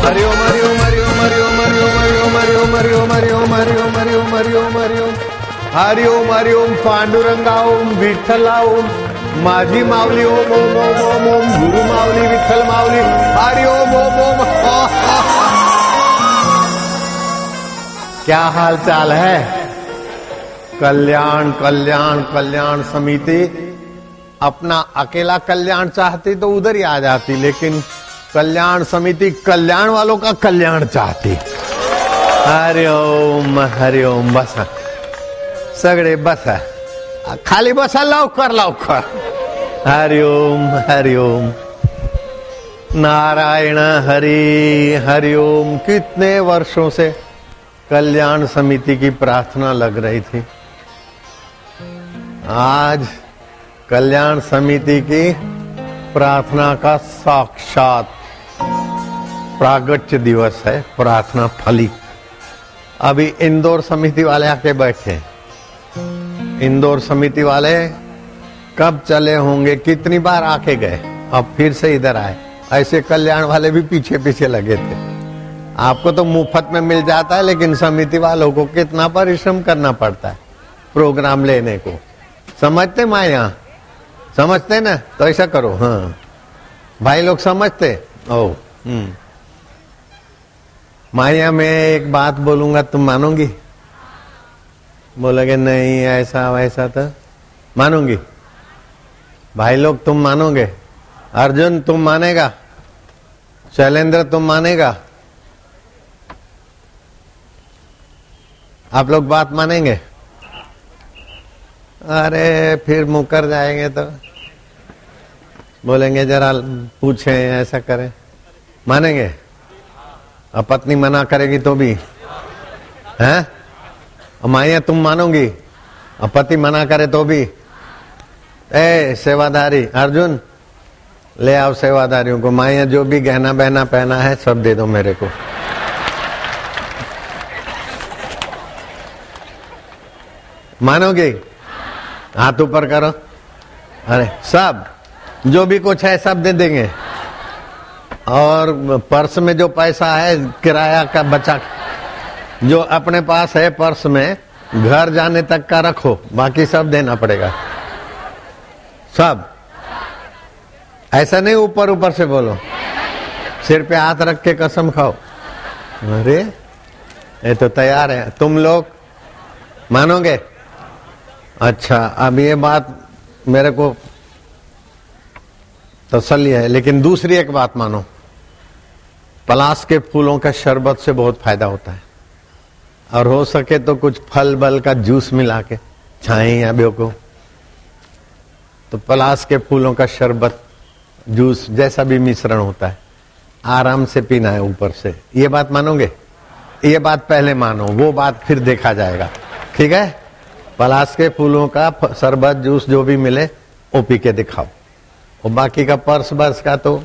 हरिओम हरिओम हरिओम हरिओम हरिओम हरिओम हरिओम हरिओम हरिओम हरिओम हरिओम हरिओम हरिओम हरिओम पांडुरंगा ओम विठ्ठला ओम माझी माऊली ओम ओम ओम ओम ओम गुरु माऊली विठ्ठल माऊली हरिओम ओम ओम। क्या हाल चाल है? कल्याण कल्याण कल्याण समिति अपना अकेला कल्याण चाहती तो उधर ही आ जाती, लेकिन कल्याण समिति कल्याण वालों का कल्याण चाहती। हरिओम हरिओम। बस सगळे बस खाली बसा लवकर लवकर। हरिओम हरिओम नारायण हरि हरिओम। कितने वर्षों से कल्याण समिति की प्रार्थना लग रही थी। आज कल्याण समिति की प्रार्थना का साक्षात प्रागट्य दिवस है, प्रार्थना फली। अभी इंदौर समिति वाले आके बैठे। इंदौर समिति वाले कब चले होंगे, कितनी बार आके गए, अब फिर से इधर आए। ऐसे कल्याण वाले भी पीछे पीछे लगे थे। आपको तो मुफ्त में मिल जाता है, लेकिन समिति वालों को कितना परिश्रम करना पड़ता है प्रोग्राम लेने को। समझते माया? समझते ना? तो ऐसा करो। हाँ भाई लोग समझते? ओ माया मैं एक बात बोलूंगा, तुम मानोगी? बोलोगे नहीं ऐसा वैसा, तो मानूंगी। भाई लोग तुम मानोगे? अर्जुन तुम मानेगा? शैलेंद्र तुम मानेगा? आप लोग बात मानेंगे? अरे फिर मुकर जाएंगे तो बोलेंगे जरा पूछें, ऐसा करें। मानेंगे? अब पत्नी मना करेगी तो भी हैं? माया तुम मानोगी? अब पति मना करे तो भी? ए सेवादारी अर्जुन ले आओ सेवादारियों को। माया जो भी गहना बहना पहना है सब दे दो मेरे को। मानोगे? हाथ ऊपर करो। अरे सब जो भी कुछ है सब दे देंगे। और पर्स में जो पैसा है किराया का बचा, जो अपने पास है पर्स में, घर जाने तक का रखो, बाकी सब देना पड़ेगा। सब ऐसा नहीं ऊपर ऊपर से बोलो, सिर पे हाथ रख के कसम खाओ। अरे ये तो तैयार है। तुम लोग मानोगे? अच्छा अब ये बात मेरे को तसल्ली है, लेकिन दूसरी एक बात मानो। पलाश के फूलों का शरबत से बहुत फायदा होता है, और हो सके तो कुछ फल बल का जूस मिला के छाएं या बेव को, तो पलाश के फूलों का शरबत जूस जैसा भी मिश्रण होता है आराम से पीना है ऊपर से। ये बात मानोगे? ये बात पहले मानो, वो बात फिर देखा जाएगा। ठीक है? पलाश के फूलों का शरबत जूस जो भी मिले वो पी के दिखाओ। और बाकी का पर्स बर्स का तो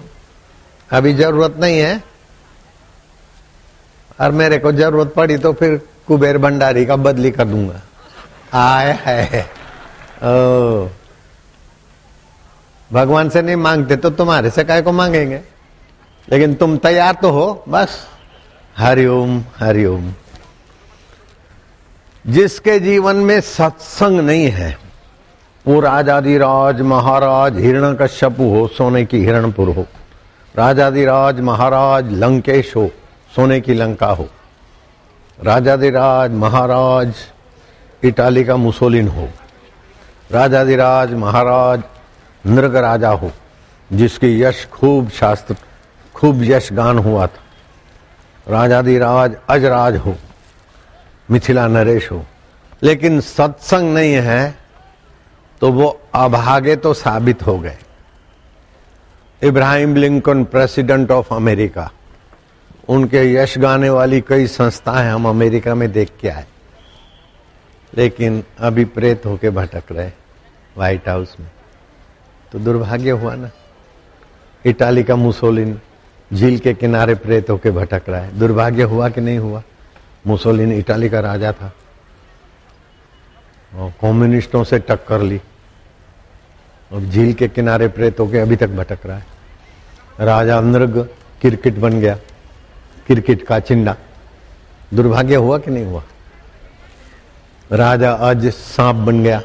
अभी जरूरत नहीं है, और मेरे को जरूरत पड़ी तो फिर कुबेर भंडारी का बदली कर दूंगा। आए है ओ भगवान से नहीं मांगते तो तुम्हारे से काय को मांगेंगे, लेकिन तुम तैयार तो हो बस। हरिओम हरिओम। जिसके जीवन में सत्संग नहीं है वो राजाधिराज महाराज हिरण्यकश्यप हो, सोने की हिरणपुर हो। राजाधिराज महाराज लंकेश हो, सोने की लंका हो। राजाधिराज महाराज इटाली का मुसोलिन हो। राजाधिराज महाराज नृग राजा हो, जिसकी यश खूब यश गान हुआ था। राजाधिराज अजराज हो, मिथिला नरेश हो। लेकिन सत्संग नहीं है तो वो अभागे तो साबित हो गए। Ibrahim Lincoln president of America, उनके यश गाने वाली कई संस्थाएं हम अमेरिका में देख के आए, लेकिन अभी प्रेत होके भटक रहे व्हाइट हाउस में। तो दुर्भाग्य हुआ ना। इटाली का मुसोलिन झील के किनारे प्रेत होके भटक रहा है। दुर्भाग्य हुआ कि नहीं हुआ? मुसोलिन इटाली का राजा था और कम्युनिस्टों से टक्कर ली, अब झील के किनारे प्रेत होके अभी तक भटक रहा है। राजा नृग क्रिकेट बन गया, क्रिकेट का चिंडा। दुर्भाग्य हुआ कि नहीं हुआ? राजा आज सांप बन गया।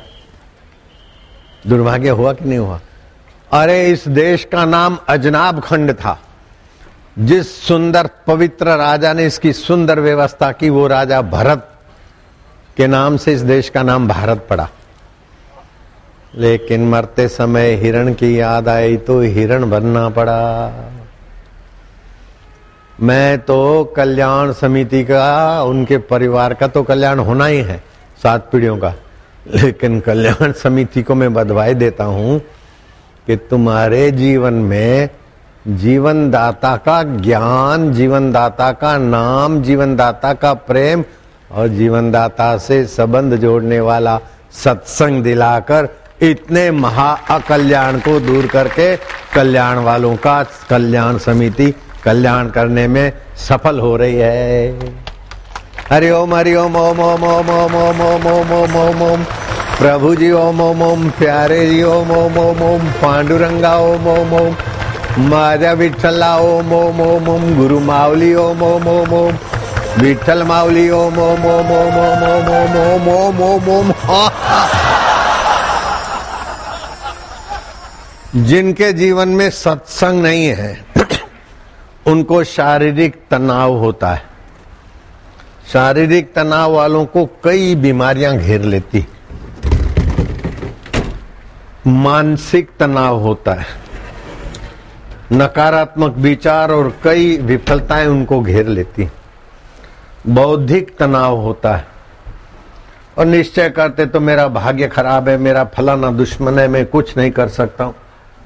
दुर्भाग्य हुआ कि नहीं हुआ? अरे इस देश का नाम अजनाब खंड था। जिस सुंदर पवित्र राजा ने इसकी सुंदर व्यवस्था की, वो राजा भरत के नाम से इस देश का नाम भारत पड़ा। लेकिन मरते समय हिरण की याद आई तो हिरण बनना पड़ा। मैं तो कल्याण समिति का, उनके परिवार का तो कल्याण होना ही है, 7 पीढ़ियों का, लेकिन कल्याण समिति को मैं बधाई देता हूं कि तुम्हारे जीवन में जीवन दाता का ज्ञान, जीवन दाता का नाम, जीवन दाता का प्रेम और जीवन दाता से संबंध जोड़ने वाला सत्संग दिलाकर इतने महा अकल्याण को दूर करके कल्याण वालों का कल्याण समिति कल्याण करने में सफल हो रही है। हरि ओम हरि ओम ओम ओम ओम ओम ओम ओम ओम ओम ओम ओम प्रभु जी ओम ओम ओम प्यारे जी ओम ओम ओम ओम पांडुरंगा ओम ओम ओम माझा विठ्ठला ओम ओम ओम ओम गुरु माऊली ओम ओम ओम ओम विठ्ठल माऊली ओम ओम ओम ओम ओम ओम ओम ओम ओम ओम। जिनके जीवन में सत्संग नहीं है उनको शारीरिक तनाव होता है। शारीरिक तनाव वालों को कई बीमारियां घेर लेती। मानसिक तनाव होता है, नकारात्मक विचार और कई विफलताएं उनको घेर लेती। बौद्धिक तनाव होता है और निश्चय करते तो मेरा भाग्य खराब है, मेरा फलाना दुश्मन है, मैं कुछ नहीं कर सकता हूं।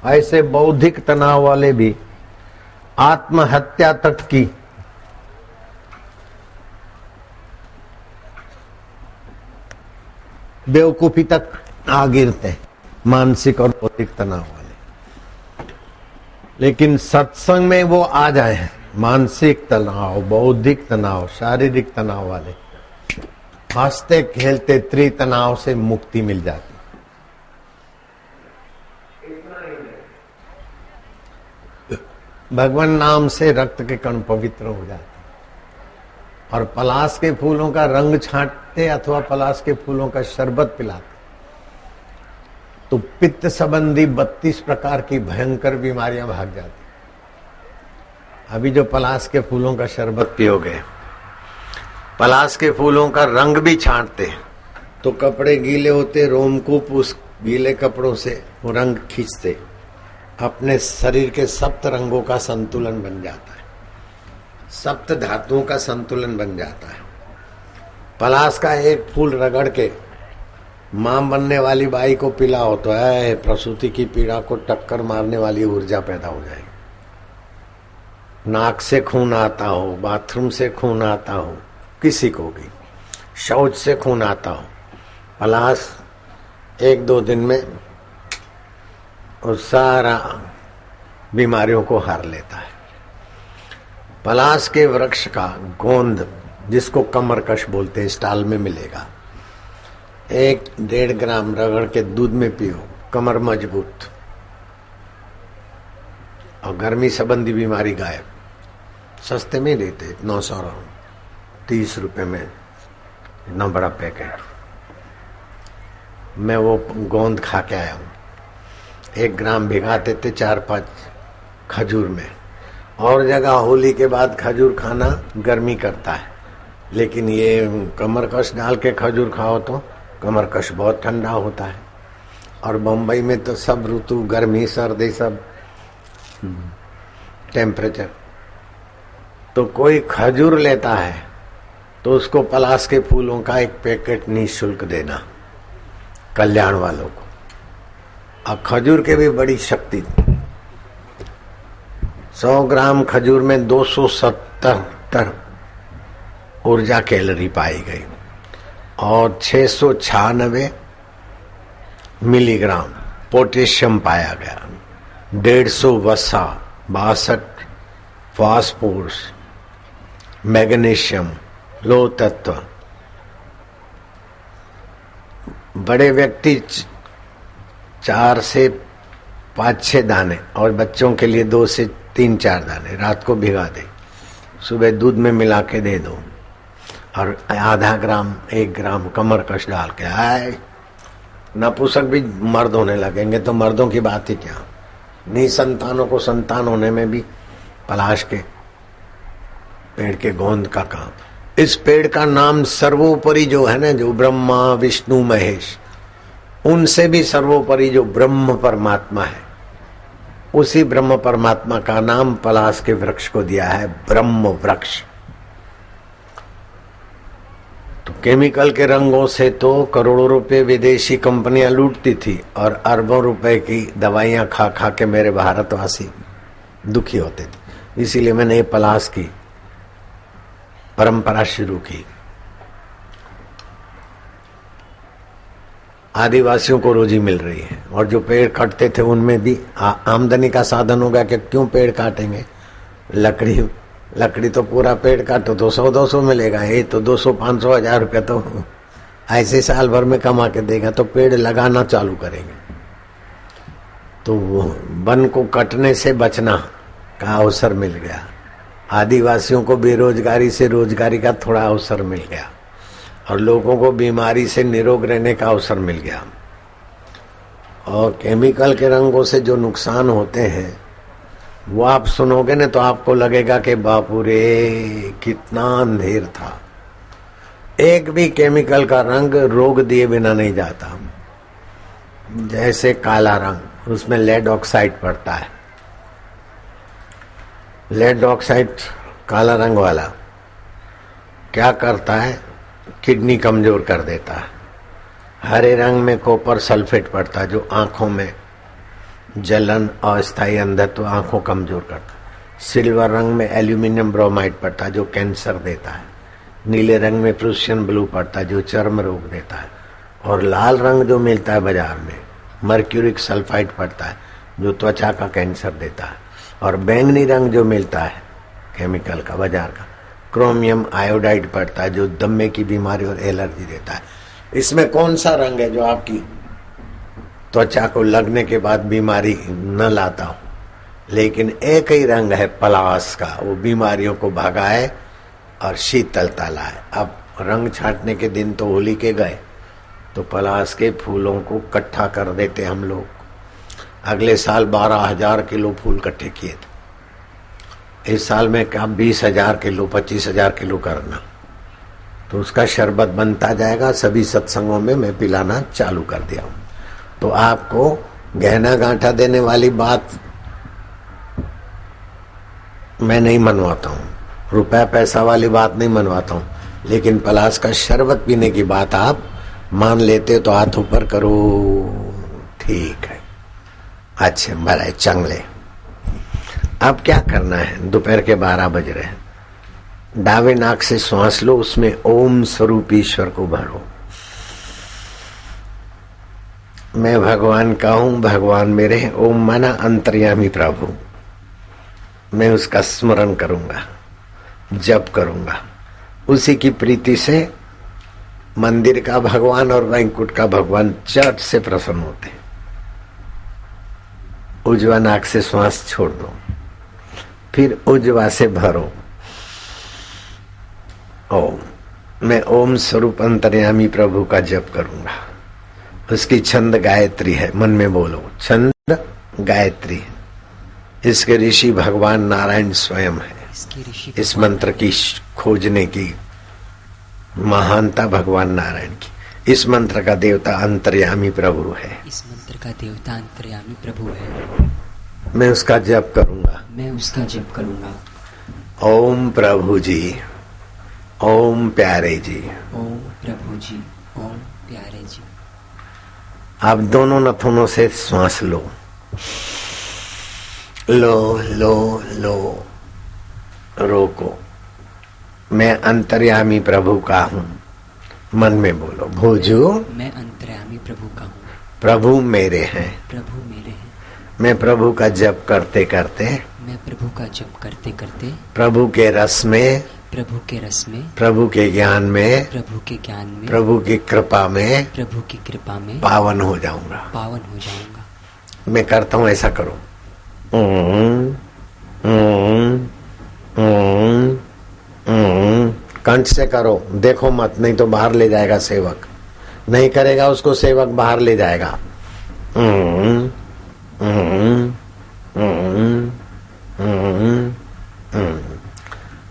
ऐसे बौद्धिक तनाव वाले भी आत्महत्या तक की बेवकूफी तक आ गिरते हैं, मानसिक और बौद्धिक तनाव वाले। लेकिन सत्संग में वो आ जाए हैं, मानसिक तनाव, बौद्धिक तनाव, शारीरिक तनाव वाले, हंसते खेलते त्रितनाव से मुक्ति मिल जाती। भगवान नाम से रक्त के कण पवित्र हो जाते और पलाश के फूलों का रंग छांटते अथवा पलाश के फूलों का शरबत पिलाते तो पित्त संबंधी 32 प्रकार की भयंकर बीमारियां भाग जाती। अभी जो पलाश के फूलों का शरबत पियोगे, पलाश के फूलों का रंग भी छांटते तो कपड़े गीले होते, रोमकूप उस गीले कपड़ों से वो रंग खींचते, अपने शरीर के सप्त रंगों का संतुलन बन जाता है, सप्त धातुओं का संतुलन बन जाता है। पलाश का एक फूल रगड़ के मां बनने वाली बाई को पिलाओ तो है प्रसूति की पीड़ा को टक्कर मारने वाली ऊर्जा पैदा हो जाएगी। नाक से खून आता हो, बाथरूम से खून आता हो, किसी को भी शौच से खून आता हो, पलाश 1-2 दिन में और सारा बीमारियों को हार लेता है। पलाश के वृक्ष का गोंद, जिसको कमरकश बोलते हैं, स्टाल में मिलेगा। 1-1.5 ग्राम रगड़ के दूध में पियो, कमर मजबूत और गर्मी संबंधी बीमारी गायब। सस्ते में देते, 930 रुपए में इतना बड़ा पैकेट। मैं वो गोंद खा के आया हूं। 1 ग्राम भिगाते थे 4-5 खजूर में। और जगह होली के बाद खजूर खाना गर्मी करता है, लेकिन ये कमरकश डाल के खजूर खाओ तो कमरकश बहुत ठंडा होता है। और बम्बई में तो सब ऋतु, गर्मी सर्दी, सब टेम्परेचर। तो कोई खजूर लेता है तो उसको पलाश के फूलों का 1 पैकेट निःशुल्क देना, कल्याण वालों को। और खजूर के भी बड़ी शक्ति। 100 ग्राम खजूर में 277 ऊर्जा कैलोरी पाई गई और 696 मिलीग्राम पोटेशियम पाया गया, 150 वसा, 62 फास्फोरस, मैग्नीशियम, लोह तत्व। बड़े व्यक्ति 4 से 5-6 दाने और बच्चों के लिए 2 से 3-4 दाने रात को भिगा दे। सुबह दूध में मिला के दे दो और आधा ग्राम 1 ग्राम कमर कश डाल के आए, नपुंसक भी मर्द होने लगेंगे तो मर्दों की बात ही क्या। निसंतानों को संतान होने में भी पलाश के पेड़ के गोंद का काम। इस पेड़ का नाम सर्वोपरि जो है ना, जो ब्रह्मा विष्णु महेश, उनसे भी सर्वोपरि जो ब्रह्म परमात्मा है, उसी ब्रह्म परमात्मा का नाम पलाश के वृक्ष को दिया है ब्रह्म वृक्ष। तो केमिकल के रंगों से तो करोड़ों रुपए विदेशी कंपनियां लूटती थी और अरबों रुपए की दवाइयां खा खा के मेरे भारतवासी दुखी होते थे। इसीलिए मैंने ये पलाश की परंपरा शुरू की। आदिवासियों को रोजी मिल रही है और जो पेड़ काटते थे उनमें भी आमदनी का साधन होगा कि क्यों पेड़ काटेंगे। लकड़ी तो पूरा पेड़ काटो तो 100-200 मिलेगा, ये तो 200-500 1000 रुपया तो ऐसे साल भर में कमा के देगा। तो पेड़ लगाना चालू करेंगे तो वन को कटने से बचना का अवसर मिल गया। आदिवासियों को बेरोजगारी से रोजगारी का थोड़ा अवसर मिल गया और लोगों को बीमारी से निरोग रहने का अवसर मिल गया। और केमिकल के रंगों से जो नुकसान होते हैं वो आप सुनोगे ना तो आपको लगेगा कि बापू रे कितना अंधेर था। एक भी केमिकल का रंग रोग दिए बिना नहीं जाता। जैसे काला रंग, उसमें लेड ऑक्साइड पड़ता है। लेड ऑक्साइड काला रंग वाला क्या करता है, किडनी कमजोर कर देता है। हरे रंग में कॉपर सल्फेट पड़ता है जो आंखों में जलन और अस्थायी अंधत्व, आंखों कमजोर करता है। सिल्वर रंग में एल्यूमिनियम ब्रोमाइड पड़ता है जो कैंसर देता है। नीले रंग में प्रूशियन ब्लू पड़ता है जो चर्म रोग देता है। और लाल रंग जो मिलता है बाजार में, मर्क्यूरिक सल्फाइड पड़ता है जो त्वचा का कैंसर देता है। और बैंगनी रंग जो मिलता है केमिकल का बाजार का, क्रोमियम आयोडाइड पड़ता है जो दमे की बीमारी और एलर्जी देता है। इसमें कौन सा रंग है जो आपकी त्वचा को लगने के बाद बीमारी न लाता हो? लेकिन एक ही रंग है पलाश का, वो बीमारियों को भगाए और शीतलता लाए। अब रंग छाटने के दिन तो होली के गए तो पलाश के फूलों को इकट्ठा कर देते हम लोग। अगले साल 12,000 किलो फूल इकट्ठे किए थे। इस साल में क्या 20,000 किलो 25,000 किलो करना, तो उसका शरबत बनता जाएगा। सभी सत्संगों में मैं पिलाना चालू कर दिया हूं। तो आपको गहना गांठा देने वाली बात मैं नहीं मनवाता हूं, रुपया पैसा वाली बात नहीं मनवाता हूं, लेकिन पलाश का शरबत पीने की बात आप मान लेते तो हाथ ऊपर करो। ठीक है, अच्छे भले चंगले। अब क्या करना है, दोपहर के 12 बज रहे हैं। दावे नाक से श्वास लो, उसमें ओम स्वरूप ईश्वर को भरो। मैं भगवान का हूं, भगवान मेरे हैं। ओम माना अंतर्यामी प्रभु। मैं उसका स्मरण करूंगा, जप करूंगा। उसी की प्रीति से मंदिर का भगवान और वैंकुट का भगवान चट से प्रसन्न होते हैं। उजवा नाक से श्वास छोड़ दो, फिर उजवा से भरो। ओम, मैं ओम स्वरूप अंतर्यामी प्रभु का जप करूंगा। उसकी छंद गायत्री है, मन में बोलो छंद गायत्री। इसके ऋषि भगवान नारायण स्वयं है। इस मंत्र की खोजने की महानता भगवान नारायण की। इस मंत्र का देवता अंतर्यामी प्रभु है। इस मंत्र का देवता अंतर्यामी प्रभु है। मैं उसका जप करूंगा। मैं उसका जप करूंगा। ओम प्रभु जी, ओम प्यारे जी। ओम प्रभु जी, ओम प्यारे जी। आप दोनों नथुनों से श्वास लो, लो लो लो, रोको। मैं अंतर्यामी प्रभु का हूँ। मन में बोलो भोजू, मैं अंतर्यामी प्रभु का हूँ। प्रभु मेरे हैं। प्रभु मेरे हैं। मैं प्रभु का जप करते करते, मैं प्रभु का जप करते करते, प्रभु के रस में, प्रभु के रस में, प्रभु के ज्ञान में, प्रभु के ज्ञान में, प्रभु की कृपा में, प्रभु की कृपा में पावन हो जाऊंगा। पावन हो जाऊंगा। मैं करता हूँ, ऐसा करो। ओम ओम ओम कंठ से करो, देखो मत, नहीं तो बाहर ले जाएगा सेवक। नहीं करेगा उसको सेवक बाहर ले जाएगा।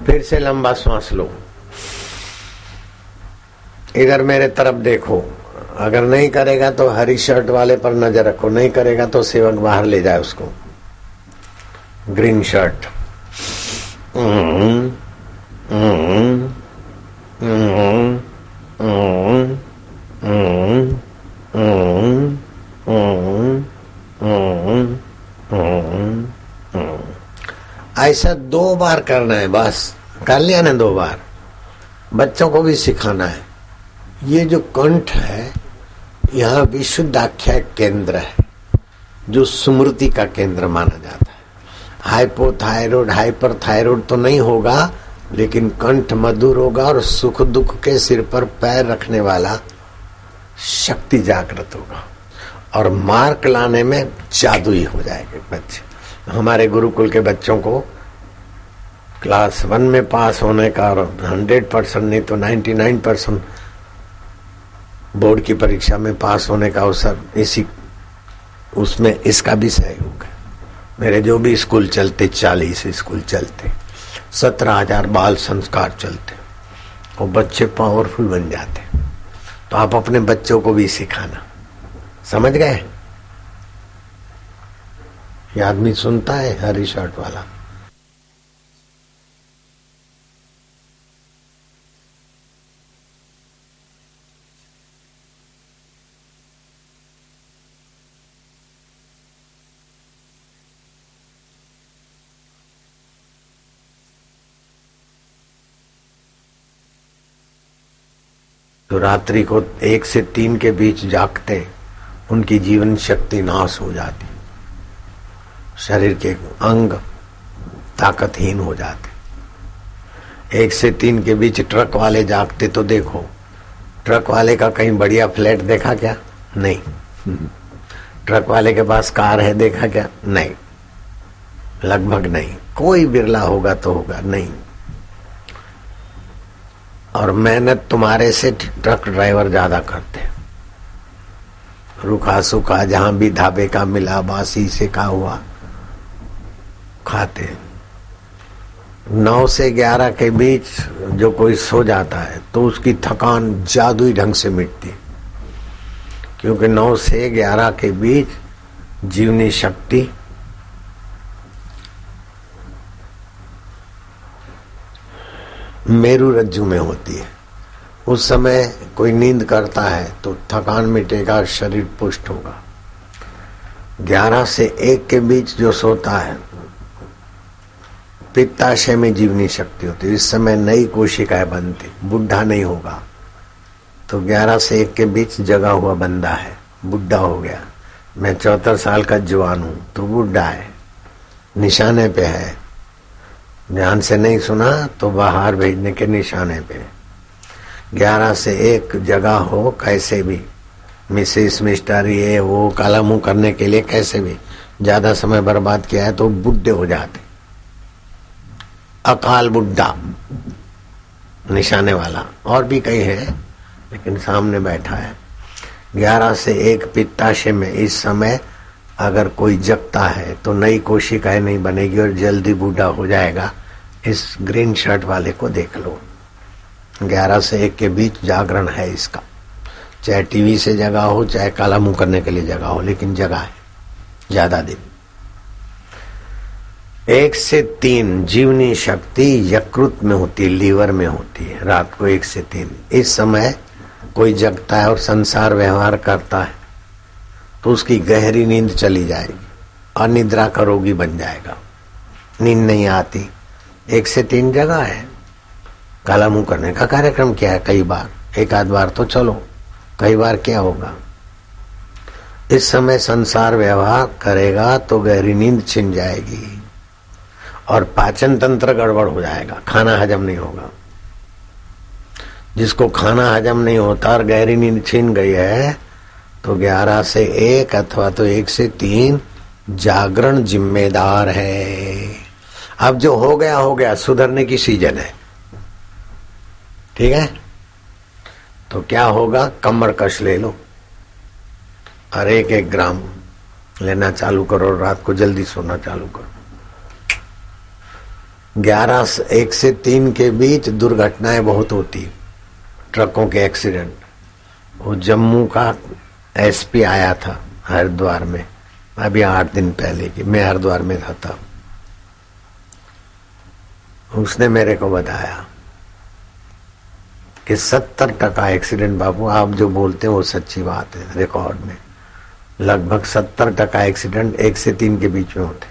फिर से लंबा श्वास लो, इधर मेरे तरफ देखो। अगर नहीं करेगा तो हरी शर्ट वाले पर नजर रखो, नहीं करेगा तो सेवक बाहर ले जाए उसको। Green shirt. ऐसा 2 बार करना है, बस कर लिया ना 2 बार। बच्चों को भी सिखाना है। ये जो कंठ है, यह विशुद्धाख्याय केंद्र है, जो स्मृति का केंद्र माना जाता है। हाइपोथायरॉइड, हाइपरथायरॉइड तो नहीं होगा, लेकिन कंठ मधुर होगा और सुख दुख के सिर पर पैर रखने वाला शक्ति जागृत होगा और मार्क लाने में जादुई हो जाएंगे बच्चे। हमारे गुरुकुल के बच्चों को क्लास 1 में पास होने का और 100% नहीं तो 99% बोर्ड की परीक्षा में पास होने का अवसर उसमें इसका भी सहयोग है। मेरे जो भी स्कूल चलते, 40 स्कूल चलते, 17,000 बाल संस्कार चलते, वो बच्चे पावरफुल बन जाते। तो आप अपने बच्चों को भी सिखाना। समझ गए? ये आदमी सुनता है, हरी शर्ट वाला। तो रात्रि को 1 से 3 के बीच जागते, उनकी जीवन शक्ति नाश हो जाती, शरीर के अंग ताकतहीन हो जाते। 1 से 3 के बीच ट्रक वाले जागते तो देखो, ट्रक वाले का कहीं बढ़िया फ्लैट देखा क्या? नहीं। ट्रक वाले के पास कार है देखा क्या? नहीं, लगभग नहीं। कोई बिरला होगा तो होगा, नहीं। और मेहनत तुम्हारे से ट्रक ड्राइवर ज्यादा करते। रूखा सूखा जहां भी ढाबे का मिला, बासी से का हुआ खाते। 9 से 11 के बीच जो कोई सो जाता है तो उसकी थकान जादुई ढंग से मिटती, क्योंकि 9 से 11 के बीच जीवनी शक्ति मेरु रज्जु में होती है। उस समय कोई नींद करता है तो थकान मिटेगा, शरीर पुष्ट होगा। 11 से 1 के बीच जो सोता है, पित्ताशय में जीवनी शक्ति होती है। इस समय नई कोशिकाएं बनती, बुढ़ा नहीं होगा। तो 11 से 1 के बीच जगा हुआ बंदा है, बुढ़ा हो गया। मैं 74 साल का जवान हूं, तो बुढ़ा है, निशाने पे है। ध्यान से नहीं सुना तो बाहर भेजने के निशाने पे। 11 से 1 जगह हो, कैसे भी मिसेस मिस्टर ये वो काला मुंह करने के लिए कैसे भी ज्यादा समय बर्बाद किया है तो बुढ़े हो जाते। अकाल बुढ़ा निशाने वाला, और भी कई है लेकिन सामने बैठा है। 11 से 1 पित्ताशय में इस समय अगर कोई जगता है तो नई कोशिकाएं नहीं बनेगी और जल्दी बूढ़ा हो जाएगा। इस ग्रीन शर्ट वाले को देख लो, 11 से 1 के बीच जागरण है इसका। चाहे टीवी से जगा हो, चाहे काला मुंह करने के लिए जगा हो, लेकिन जगा है ज्यादा दिन। 1 से 3 जीवनी शक्ति यकृत में होती है, लीवर में होती है। रात को 1 से 3 इस समय कोई जगता है और संसार व्यवहार करता है तो उसकी गहरी नींद चली जाएगी, अनिद्रा का रोगी बन जाएगा। नींद नहीं आती। 1 से 3 जगह है। काला मुंह करने का कार्यक्रम किया है कई बार, एक आध बार तो चलो, कई बार क्या होगा। इस समय संसार व्यवहार करेगा तो गहरी नींद छिन जाएगी और पाचन तंत्र गड़बड़ हो जाएगा, खाना हजम नहीं होगा। जिसको खाना हजम नहीं होता और गहरी नींद छिन गई है तो 11 से 1 अथवा तो 1 से 3 जागरण जिम्मेदार है। अब जो हो गया, सुधरने की सीजन है। ठीक है, तो क्या होगा, कमर कश ले लो और 1-1 ग्राम लेना चालू करो, रात को जल्दी सोना चालू करो। 1 से 3 के बीच दुर्घटनाएं बहुत होती, ट्रकों के एक्सीडेंट। वो जम्मू का एसपी आया था हरिद्वार में, अभी 8 दिन पहले की, मैं हरिद्वार में था तब। उसने मेरे को बताया कि 70% एक्सीडेंट, बाबू आप जो बोलते हैं वो सच्ची बात है, रिकॉर्ड में लगभग 70% एक्सीडेंट 1 से 3 के बीच में होते।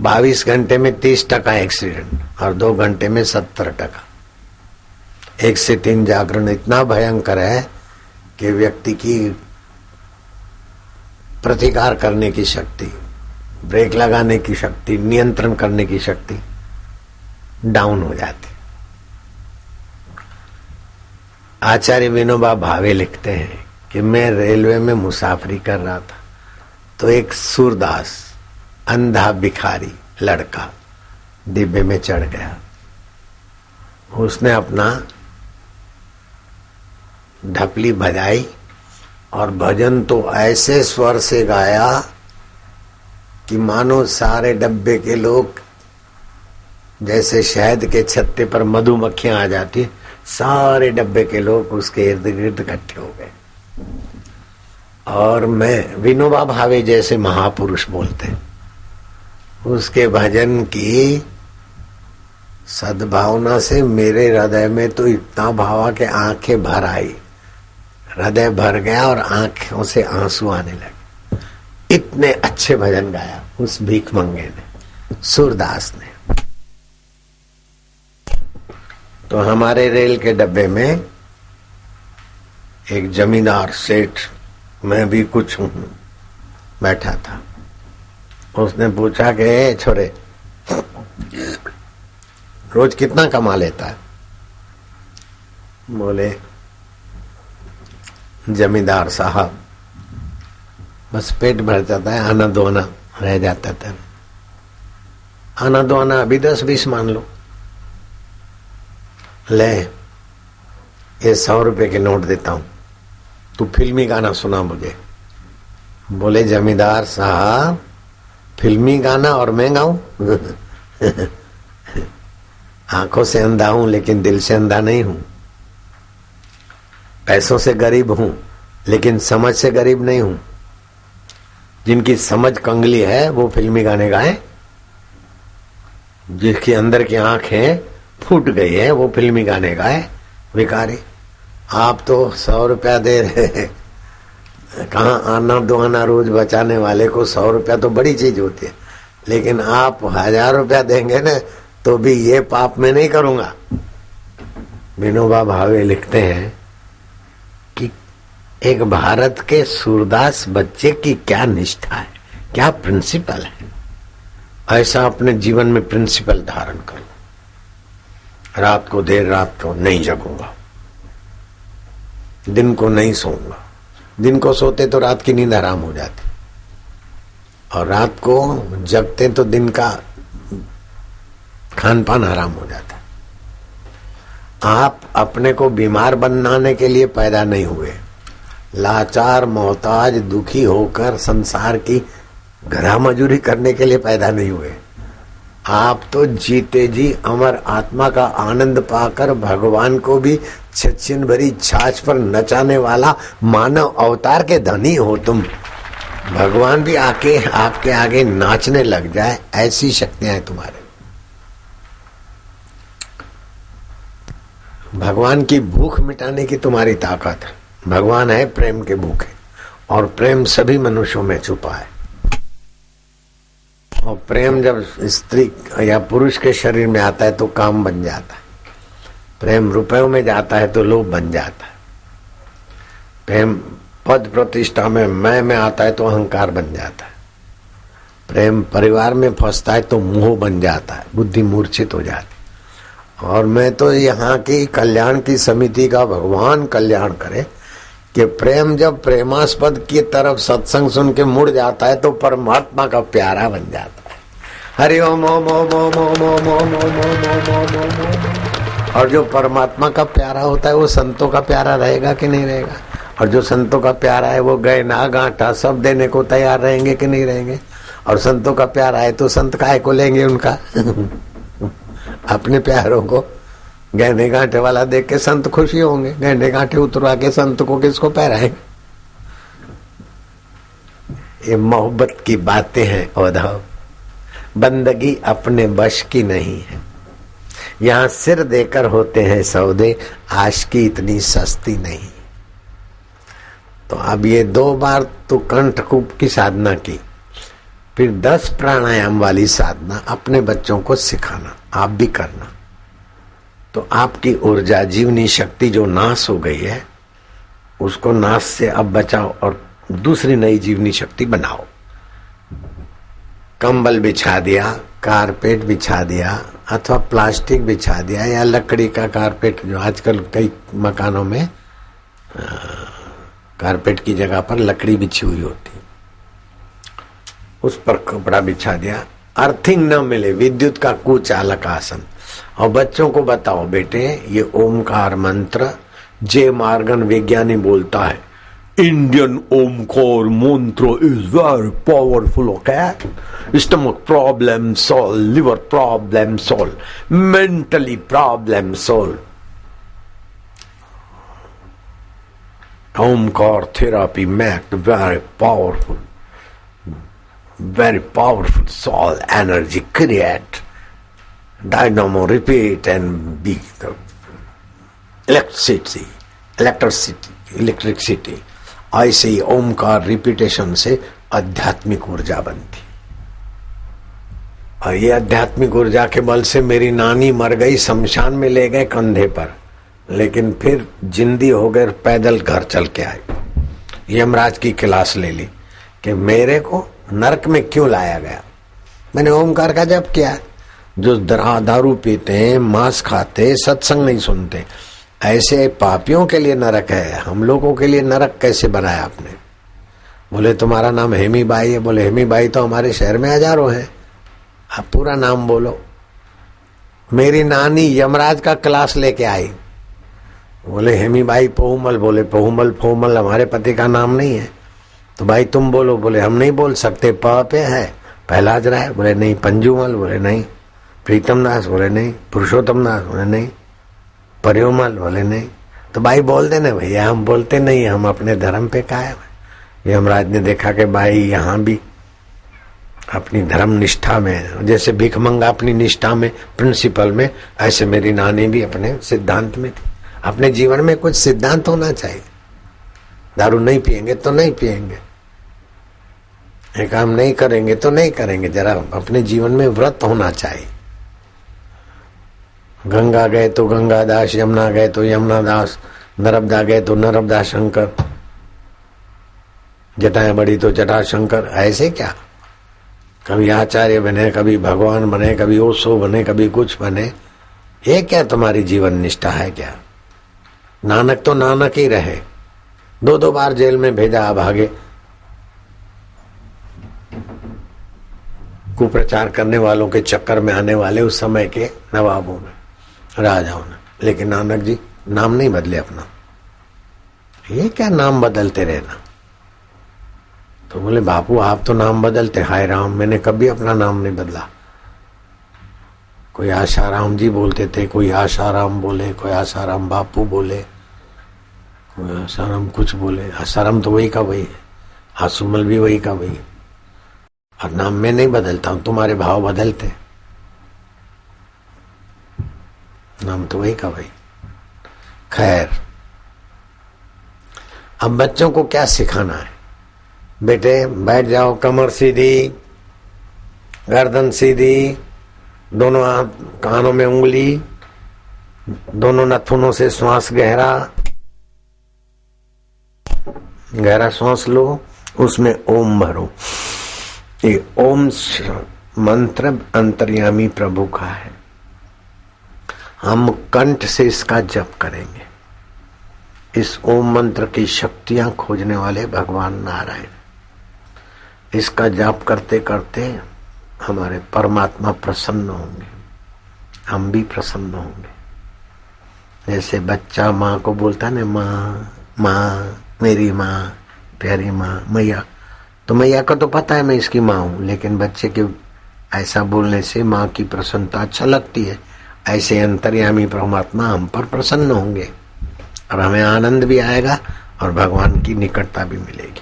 22 घंटे में 30% एक्सीडेंट और 2 घंटे में 70%। 1 से 3 जागरण इतना भयंकर है कि व्यक्ति की प्रतिकार करने की शक्ति, ब्रेक लगाने की शक्ति, नियंत्रण करने की शक्ति डाउन हो जाती। आचार्य विनोबा भावे लिखते हैं कि मैं रेलवे में मुसाफरी कर रहा था तो एक सूरदास अंधा भिखारी लड़का डिब्बे में चढ़ गया। उसने अपना ढपली बजाई और भजन तो ऐसे स्वर से गाया कि मानो सारे डब्बे के लोग, जैसे शहद के छत्ते पर मधुमक्खियां आ जाती, सारे डब्बे के लोग उसके इर्द गिर्द इकट्ठे हो गए। और मैं विनोबा भावे जैसे महापुरुष बोलते, उसके भजन की सद्भावना से मेरे हृदय में तो इतना भावा कि आंखें भर आई, हृदय भर गया और आंखों से आंसू आने लगे। इतने अच्छे भजन गाया उस भीख मंगे ने, सूरदास ने। तो हमारे रेल के डब्बे में एक जमींदार सेठ, मैं भी कुछ हूं, बैठा था। उसने पूछा कि ए छोरे, रोज कितना कमा लेता है? बोले जमींदार साहब बस पेट भर जाता है, आना दोना रह जाता था। आना दोना अभी 10-20 मान लो। ले ये 100 रुपए के नोट देता हूं, तू फिल्मी गाना सुना मुझे। बोले जमींदार साहब फिल्मी गाना और मैं गाऊं? आंखों से अंधा हूं लेकिन दिल से अंधा नहीं हूं। पैसों से गरीब हूं लेकिन समझ से गरीब नहीं हूं। जिनकी समझ कंगली है वो फिल्मी गाने गाए, जिसकी अंदर की आंखें फूट गई है वो फिल्मी गाने गाए। भिखारी आप तो 100 रुपया दे रहे हैं, कहाँ आना दो आना रोज बचाने वाले को 100 रुपया तो बड़ी चीज होती है, लेकिन आप 1000 रुपया देंगे ना तो भी ये पाप मैं नहीं करूंगा। विनोबा भावे लिखते हैं कि एक भारत के सूरदास बच्चे की क्या निष्ठा है, क्या प्रिंसिपल है। ऐसा अपने जीवन में प्रिंसिपल धारण करो। रात को देर रात को नहीं जगूंगा, दिन को नहीं सोऊंगा। दिन को सोते तो रात की नींद आराम हो जाती, और रात को जगते तो दिन का खान पान आराम हो जाता। आप अपने को बीमार बनाने के लिए पैदा नहीं हुए, लाचार मोहताज दुखी होकर संसार की घरा मजूरी करने के लिए पैदा नहीं हुए। आप तो जीते जी अमर आत्मा का आनंद पाकर भगवान को भी छछिन भरी छाछ पर नचाने वाला मानव अवतार के धनी हो तुम। भगवान भी आके आपके आगे नाचने लग जाए, ऐसी शक्तियां हैं तुम्हारे। भगवान की भूख मिटाने की तुम्हारी ताकत है। भगवान है प्रेम के भूखे, और प्रेम सभी मनुष्यों में छुपा है। और प्रेम जब स्त्री या पुरुष के शरीर में आता है तो काम बन जाता है। प्रेम रुपयों में जाता है तो लोभ बन जाता है। प्रेम पद प्रतिष्ठा में मैं में आता है तो अहंकार बन जाता है। प्रेम परिवार में फंसता है तो मोह बन जाता है, बुद्धि मूर्छित हो जाती। और मैं तो यहाँ की कल्याण की समिति का भगवान कल्याण करे कि प्रेम जब प्रेमास्पद की तरफ सत्संग सुन के मुड़ जाता है तो परमात्मा का प्यारा बन जाता है। हरि ओम ओम ओम ओम ओम ओम ओम ओम ओम ओम ओम ओम। और जो परमात्मा का प्यारा होता है वो संतों का प्यारा रहेगा कि नहीं रहेगा? और जो संतों का प्यारा है वो गए ना गांठा सब देने को तैयार रहेंगे कि नहीं रहेंगे? और संतों का प्यारा है तो संत काहे को लेंगे उनका? अपने प्यारों को गहने गांठे वाला देख के संत खुशी होंगे, गहने गांठे उतरवा के संत को किसको पहराएंगे? ये मोहब्बत की बातें हैं उद्धव। बंदगी अपने बश की नहीं है। यहाँ सिर देकर होते हैं सौदे, आशिकी इतनी सस्ती नहीं। तो अब ये 2 बार तो कंठकूप की साधना की, फिर 10 प्राणायाम वाली साधना अपने बच्चों को सिखाना, आप भी करना। तो आपकी ऊर्जा, जीवनी शक्ति जो नाश हो गई है उसको नाश से अब बचाओ और दूसरी नई जीवनी शक्ति बनाओ। कंबल बिछा दिया, कारपेट बिछा दिया, अथवा प्लास्टिक बिछा दिया या लकड़ी का कारपेट, जो आजकल कई मकानों में कारपेट की जगह पर लकड़ी बिछी हुई होती, उस पर कपड़ा बिछा दिया। अर्थिंग न मिले, विद्युत का कुचालक आसन। और बच्चों को बताओ बेटे, ये ओमकार मंत्र जे मार्गन वैज्ञानिक बोलता है, इंडियन ओमकार मंत्र is very powerful. Okay, stomach problem solve, liver problem solve, mentally problem solve. Omkar therapy make very powerful soul energy create dynamo repeat and be the electricity। ऐसे ही ओमकार रिपीटेशन से आध्यात्मिक ऊर्जा बनती। और ये आध्यात्मिक ऊर्जा के बल से मेरी नानी मर गई, शमशान में ले गए कंधे पर, लेकिन फिर जिंदी हो गए, पैदल घर चल के आए। यमराज की क्लास ले ली कि मेरे को नरक में क्यों लाया गया। मैंने ओमकार का जप किया। जो दारू पीते हैं, मांस खाते, सत्संग नहीं सुनते, ऐसे पापियों के लिए नरक है। हम लोगों के लिए नरक कैसे बनाया आपने? बोले तुम्हारा नाम हेमी बाई है। बोले हेमी बाई तो हमारे शहर में हजारों हैं, आप पूरा नाम बोलो। मेरी नानी यमराज का क्लास लेके आई। बोले हेमी बाई पोहुमल। बोले पोहुमल फोमल हमारे पति का नाम नहीं है, तो भाई तुम बोलो। बोले हम नहीं बोल सकते, प पे है। पहलाज राय। बोले नहीं। पंजूमल। बोले नहीं। प्रीतम दास। बोले नहीं। पुरुषोत्तम दास। बोले नहीं। परियोमल। बोले नहीं। तो भाई बोल देना। भैया हम बोलते नहीं, हम अपने धर्म पे कायम है। यमराज ने देखा कि भाई यहाँ भी अपनी धर्म निष्ठा में, जैसे भिखमंगा अपनी निष्ठा में, प्रिंसिपल में, ऐसे मेरी नानी भी अपने सिद्धांत में थी। अपने जीवन में कुछ सिद्धांत होना चाहिए। दारू नहीं पिएंगे तो नहीं पिएंगे, ये काम नहीं करेंगे तो नहीं करेंगे। जरा अपने जीवन में व्रत होना चाहिए। गंगा गए तो गंगा दास, यमुना गए तो यमुना दास, नर्मदा गए तो नर्मदा शंकर, जटाएं बड़ी तो जटा शंकर। ऐसे क्या? कभी आचार्य बने, कभी भगवान बने, कभी ओशो बने, कभी कुछ बने। ये क्या तुम्हारी जीवन निष्ठा है क्या? नानक तो नानक ही रहे। 2 बार जेल में भेजा, भागे। कुप्रचार करने वालों के चक्कर में आने वाले उस समय के नवाबों ने, राजाओं ने। लेकिन नानक जी नाम नहीं बदले अपना। ये क्या नाम बदलते रहना? तो बोले बापू आप तो नाम बदलते। हाय राम, मैंने कभी अपना नाम नहीं बदला। कोई आशाराम जी बोलते थे, कोई आशाराम बोले, कोई आशाराम बापू बोले, कोई आशाराम कुछ बोले। आशाराम तो वही का वही है, आसुमल भी वही का वही है। और नाम मैं नहीं बदलता हूं, तुम्हारे भाव बदलते, नाम तो वही का वही। खैर, अब बच्चों को क्या सिखाना है? बेटे बैठ जाओ, कमर सीधी, गर्दन सीधी, दोनों हाथ कानों में उंगली, दोनों नथुनों से श्वास गहरा गहरा श्वास लो, उसमें ओम भरो। ये ओम मंत्र अंतर्यामी प्रभु का है। हम कंठ से इसका जप करेंगे। इस ओम मंत्र की शक्तियां खोजने वाले भगवान नारायण। इसका जाप करते करते हमारे परमात्मा प्रसन्न होंगे, हम भी प्रसन्न होंगे। जैसे बच्चा माँ को बोलता है ना, माँ माँ, मेरी माँ, प्यारी माँ, मैया, तो मैया को तो पता है मैं इसकी माँ हूँ, लेकिन बच्चे के ऐसा बोलने से माँ की प्रसन्नता अच्छा लगती है। ऐसे अंतर्यामी परमात्मा हम पर प्रसन्न होंगे और हमें आनंद भी आएगा और भगवान की निकटता भी मिलेगी।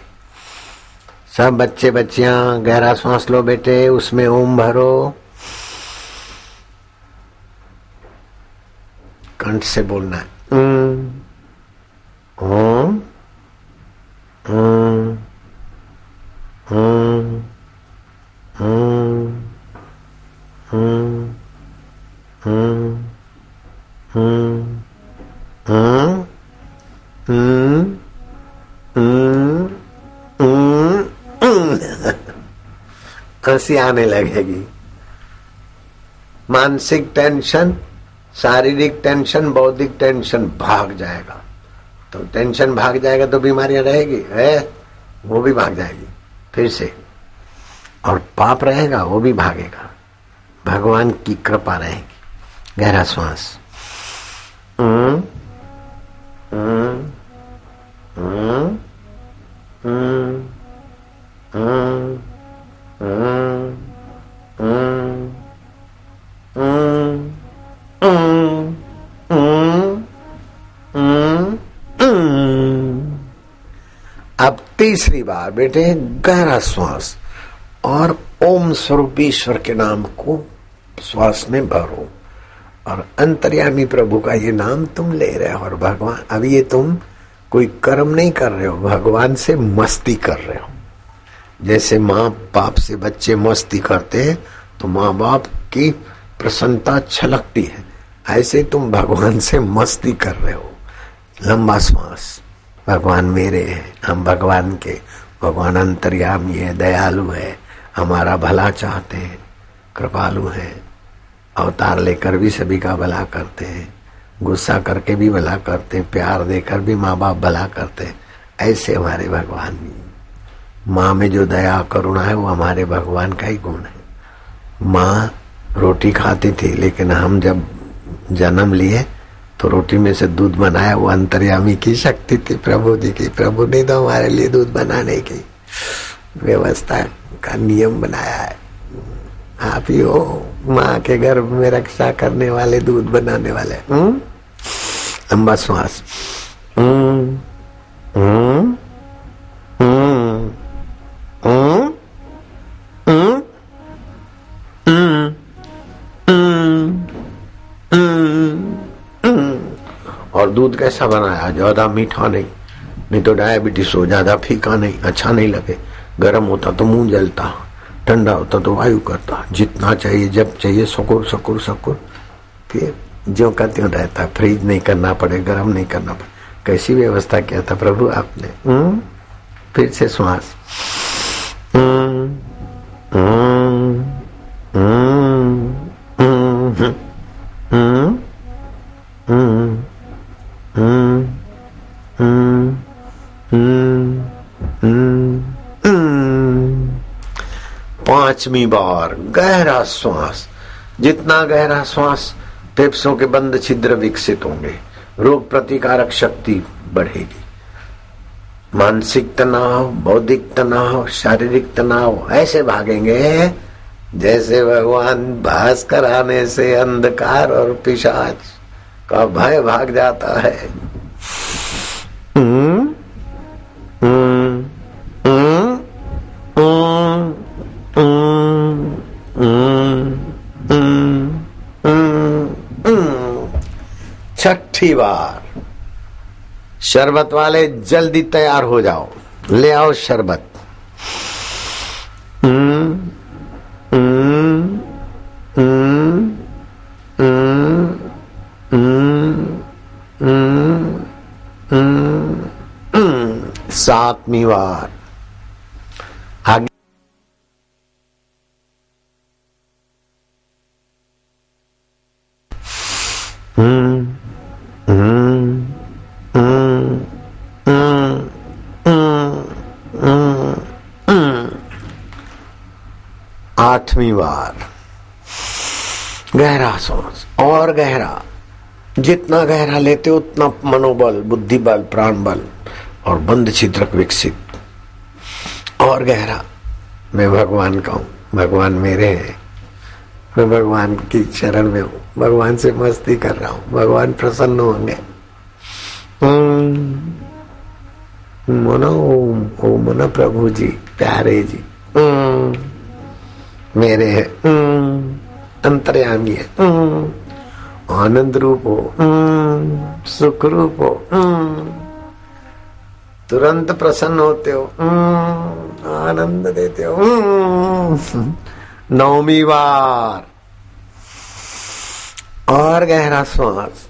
सब बच्चे बच्चियां गहरा सांस लो बेटे, उसमें ओम भरो, कंठ से बोलना है ओम ओम ओम ओम ओम ओम हंसी आने लगेगी। मानसिक टेंशन, शारीरिक टेंशन, बौद्धिक टेंशन भाग जाएगा। तो टेंशन भाग जाएगा तो बीमारियां रहेगी है, वो भी भाग जाएगी फिर से, और पाप रहेगा वो भी भागेगा। भगवान की कृपा रहेगी। गहरा श्वास, अब तीसरी बार बेटे गहरा श्वास और ओम स्वरूप ईश्वर के नाम को श्वास में भरो और अंतर्यामी प्रभु का ये नाम तुम ले रहे हो। और भगवान, अभी ये तुम कोई कर्म नहीं कर रहे हो, भगवान से मस्ती कर रहे हो। जैसे माँ बाप से बच्चे मस्ती करते हैं तो माँ बाप की प्रसन्नता छलकती है, ऐसे तुम भगवान से मस्ती कर रहे हो। लंबा श्वास, भगवान मेरे हैं, हम भगवान के, भगवान अंतर्यामी है, दयालु है, हमारा भला चाहते हैं, कृपालु है, अवतार लेकर भी सभी का भला करते हैं, गुस्सा करके भी भला करते हैं, प्यार देकर भी माँ बाप भला करते हैं। ऐसे हमारे भगवान भी, माँ में जो दया करुणा है वो हमारे भगवान का ही गुण है। माँ रोटी खाती थी, लेकिन हम जब जन्म लिए तो रोटी में से दूध बनाया, वो अंतर्यामी की शक्ति थी प्रभु जी की। प्रभु ने तो हमारे लिए दूध बनाने की व्यवस्था का नियम बनाया है। आप ही हो माँ के गर्भ में रक्षा करने वाले, दूध बनाने वाले। लंबा श्वास, और दूध कैसा बनाया? ज्यादा मीठा नहीं, नहीं तो डायबिटीज हो, ज्यादा फीका नहीं, अच्छा नहीं लगे। गर्म होता तो मुंह जलता, ठंडा होता तो वायु करता। जितना चाहिए जब चाहिए सकुर सकुर सकुर, फिर जो का त्यों रहता। फ्रीज नहीं करना पड़े, गर्म नहीं करना पड़े। कैसी व्यवस्था किया था प्रभु आपने। फिर से श्वास, पांचवी बार गहरा श्वास। जितना गहरा श्वास, फेफड़ों के बंद छिद्र विकसित होंगे, रोग प्रतिकारक शक्ति बढ़ेगी। मानसिक तनाव, बौद्धिक तनाव, शारीरिक तनाव ऐसे भागेंगे जैसे भगवान भास्कर आने से अंधकार और पिशाच का भय भाग जाता है। छठी बार, शरबत वाले जल्दी तैयार हो जाओ, ले आओ शरबत। सातवीं बार आगे आठवीं बार गहरा सांस और गहरा, जितना गहरा लेते उतना मनोबल, बुद्धि बल, प्राण बल और बंध छिद्रक विकसित। और गहरा, मैं भगवान का हूं, भगवान मेरे हैं, मैं भगवान की शरण में हूं, भगवान से मस्ती कर रहा हूं, भगवान प्रसन्न होंगे। मनो ओम मनो प्रभु जी, प्यारे जी मेरे है, अंतर्यामी है, आनंद रूप हो, सुख रूप हो, तुरंत प्रसन्न होते हो, आनंद देते हो। 9वीं बार और गहरा श्वास,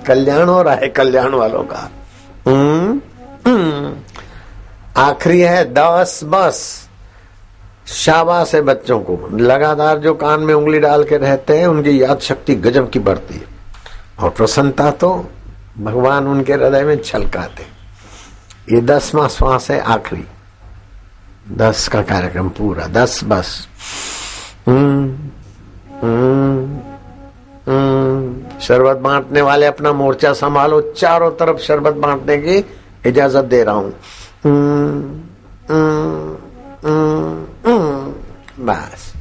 कल्याण हो रहा है कल्याण वालों का। आखिरी है 10 बस। शाबाश है बच्चों को, लगातार जो कान में उंगली डाल के रहते हैं उनकी याद शक्ति गजब की बढ़ती है और प्रसन्नता तो भगवान उनके हृदय में छलकाते। ये 10वां श्वास है आखिरी, 10 का कार्यक्रम पूरा, 10 बस। शरबत बांटने वाले अपना मोर्चा संभालो, चारों तरफ शरबत बांटने की इजाजत दे रहा हूं। बस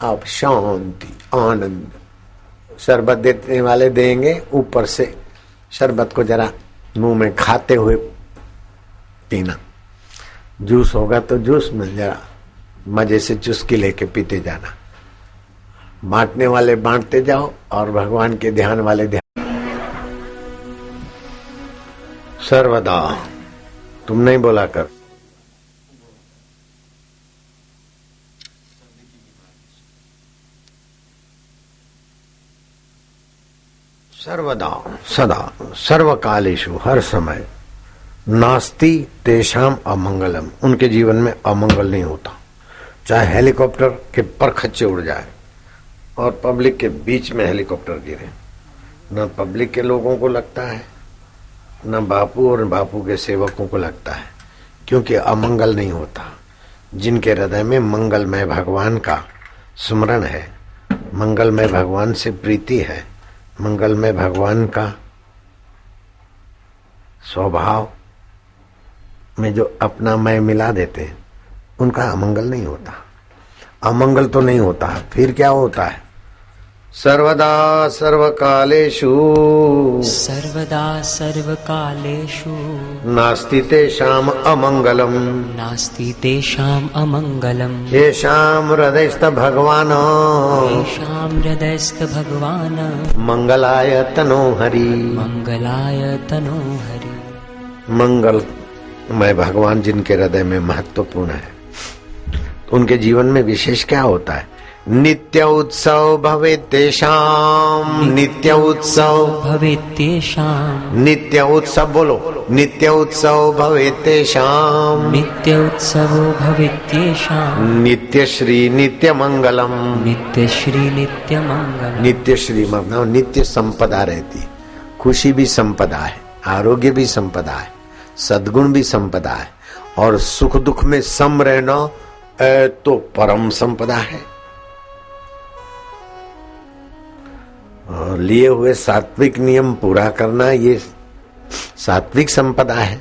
अब शांति आनंद। शरबत देने वाले देंगे, ऊपर से शरबत को जरा मुंह में खाते हुए पीना। जूस होगा तो जूस में जरा मजे से चुस्की लेके पीते जाना। बांटने वाले बांटते जाओ और भगवान के ध्यान वाले ध्यान। सर्वदा तुम नहीं बोला कर। सर्वदा सदा सर्वकालेषु, हर समय, नास्ति तेषाम अमंगलम, उनके जीवन में अमंगल नहीं होता। चाहे हेलीकॉप्टर के पर खच्चे उड़ जाए और पब्लिक के बीच में हेलीकॉप्टर गिरे, न पब्लिक के लोगों को लगता है न बापू और बापू के सेवकों को लगता है, क्योंकि अमंगल नहीं होता। जिनके हृदय में मंगलमय भगवान का स्मरण है, मंगलमय भगवान से प्रीति है, मंगलमय भगवान का स्वभाव में जो अपना मैं मिला देते हैं, उनका अमंगल नहीं होता। अमंगल तो नहीं होता, फिर क्या होता है? सर्वदा सर्वकालेषु, सर्वदा सर्वकालेषु, नास्ति तेषाम् अमंगलम्, नास्ति तेषाम् अमंगलम्, येषां हृदयस्थ भगवान्, येषां हृदयस्थ भगवान्, मंगलाय तनो हरि, मंगलाय तनो हरि। मंगल मैं भगवान जिनके हृदय में महत्वपूर्ण है, उनके जीवन में विशेष क्या होता है? नित्य उत्सव भवेत् तेषाम्, नित्य उत्सव भवेत् तेषाम्, नित्य उत्सव बोलो, नित्य उत्सव भवेत् तेषाम्, नित्य उत्सवो भवेत् तेषाम्, नित्य श्री नित्य मंगलम, नित्य श्री नित्य मंगलम्। नित्य श्री मतलब नित्य संपदा रहती, खुशी भी संपदा है, आरोग्य भी संपदा है, सद्गुण भी संपदा है, और सुख दुख में सम रहना तो परम संपदा है। और लिए हुए सात्विक नियम पूरा करना ये सात्विक संपदा है।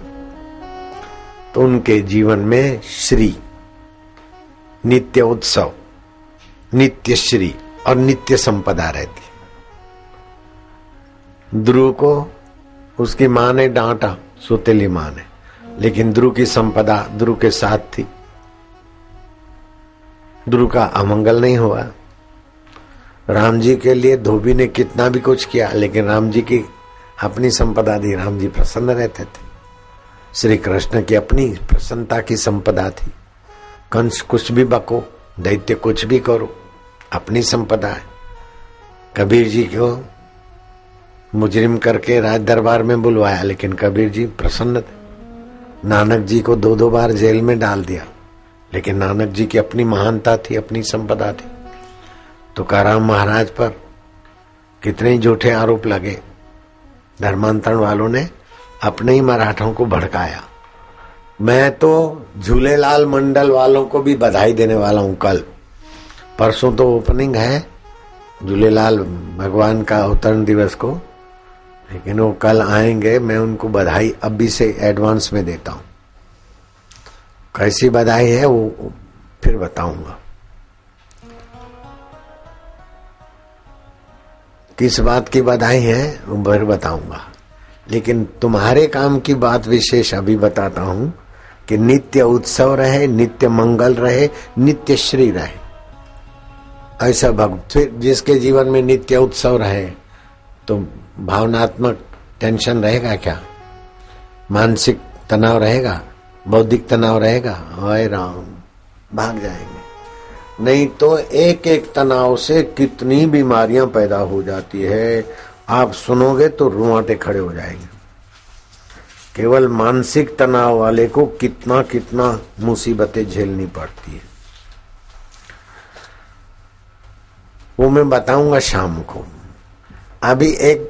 तो उनके जीवन में श्री, नित्य उत्सव, नित्य श्री और नित्य संपदा रहती। ध्रुव को उसकी मां ने डांटा, सुतेली मां ने, लेकिन ध्रुव की संपदा ध्रुव के साथ थी। ध्रुव का अमंगल नहीं हुआ। राम जी के लिए धोबी ने कितना भी कुछ किया, लेकिन राम जी की अपनी संपदा दी, राम जी प्रसन्न रहते थे। श्री कृष्ण की अपनी प्रसन्नता की संपदा थी। कंस कुछ भी बको, दैत्य कुछ भी करो, अपनी संपदा है। कबीर जी को मुजरिम करके राज दरबार में बुलवाया, लेकिन कबीर जी प्रसन्न थे। नानक जी को 2-2 बार जेल में डाल दिया, लेकिन नानक जी की अपनी महानता थी, अपनी संपदा थी। तुकाराम महाराज पर कितने ही झूठे आरोप लगे, धर्मांतरण वालों ने अपने ही मराठों को भड़काया, मैं तो झूलेलाल मंडल वालों को भी बधाई देने वाला हूं। कल परसों तो ओपनिंग है झूलेलाल भगवान का अवतरण दिवस को, लेकिन वो कल आएंगे। मैं उनको बधाई अभी से एडवांस में देता हूं। कैसी बधाई है वो फिर बताऊंगा। किस बात की बधाई है वो फिर बताऊंगा, लेकिन तुम्हारे काम की बात विशेष अभी बताता हूं कि नित्य उत्सव रहे, नित्य मंगल रहे, नित्य श्री रहे। ऐसा भक्त फिर जिसके जीवन में नित्य उत्सव रहे तो भावनात्मक टेंशन रहेगा क्या? मानसिक तनाव रहेगा? बौद्धिक तनाव रहेगा? हाय राम, भाग जाएंगे। नहीं तो एक एक तनाव से कितनी बीमारियां पैदा हो जाती है, आप सुनोगे तो रुआंटे खड़े हो जाएंगे। केवल मानसिक तनाव वाले को कितना कितना मुसीबतें झेलनी पड़ती है, वो मैं बताऊंगा शाम को। अभी एक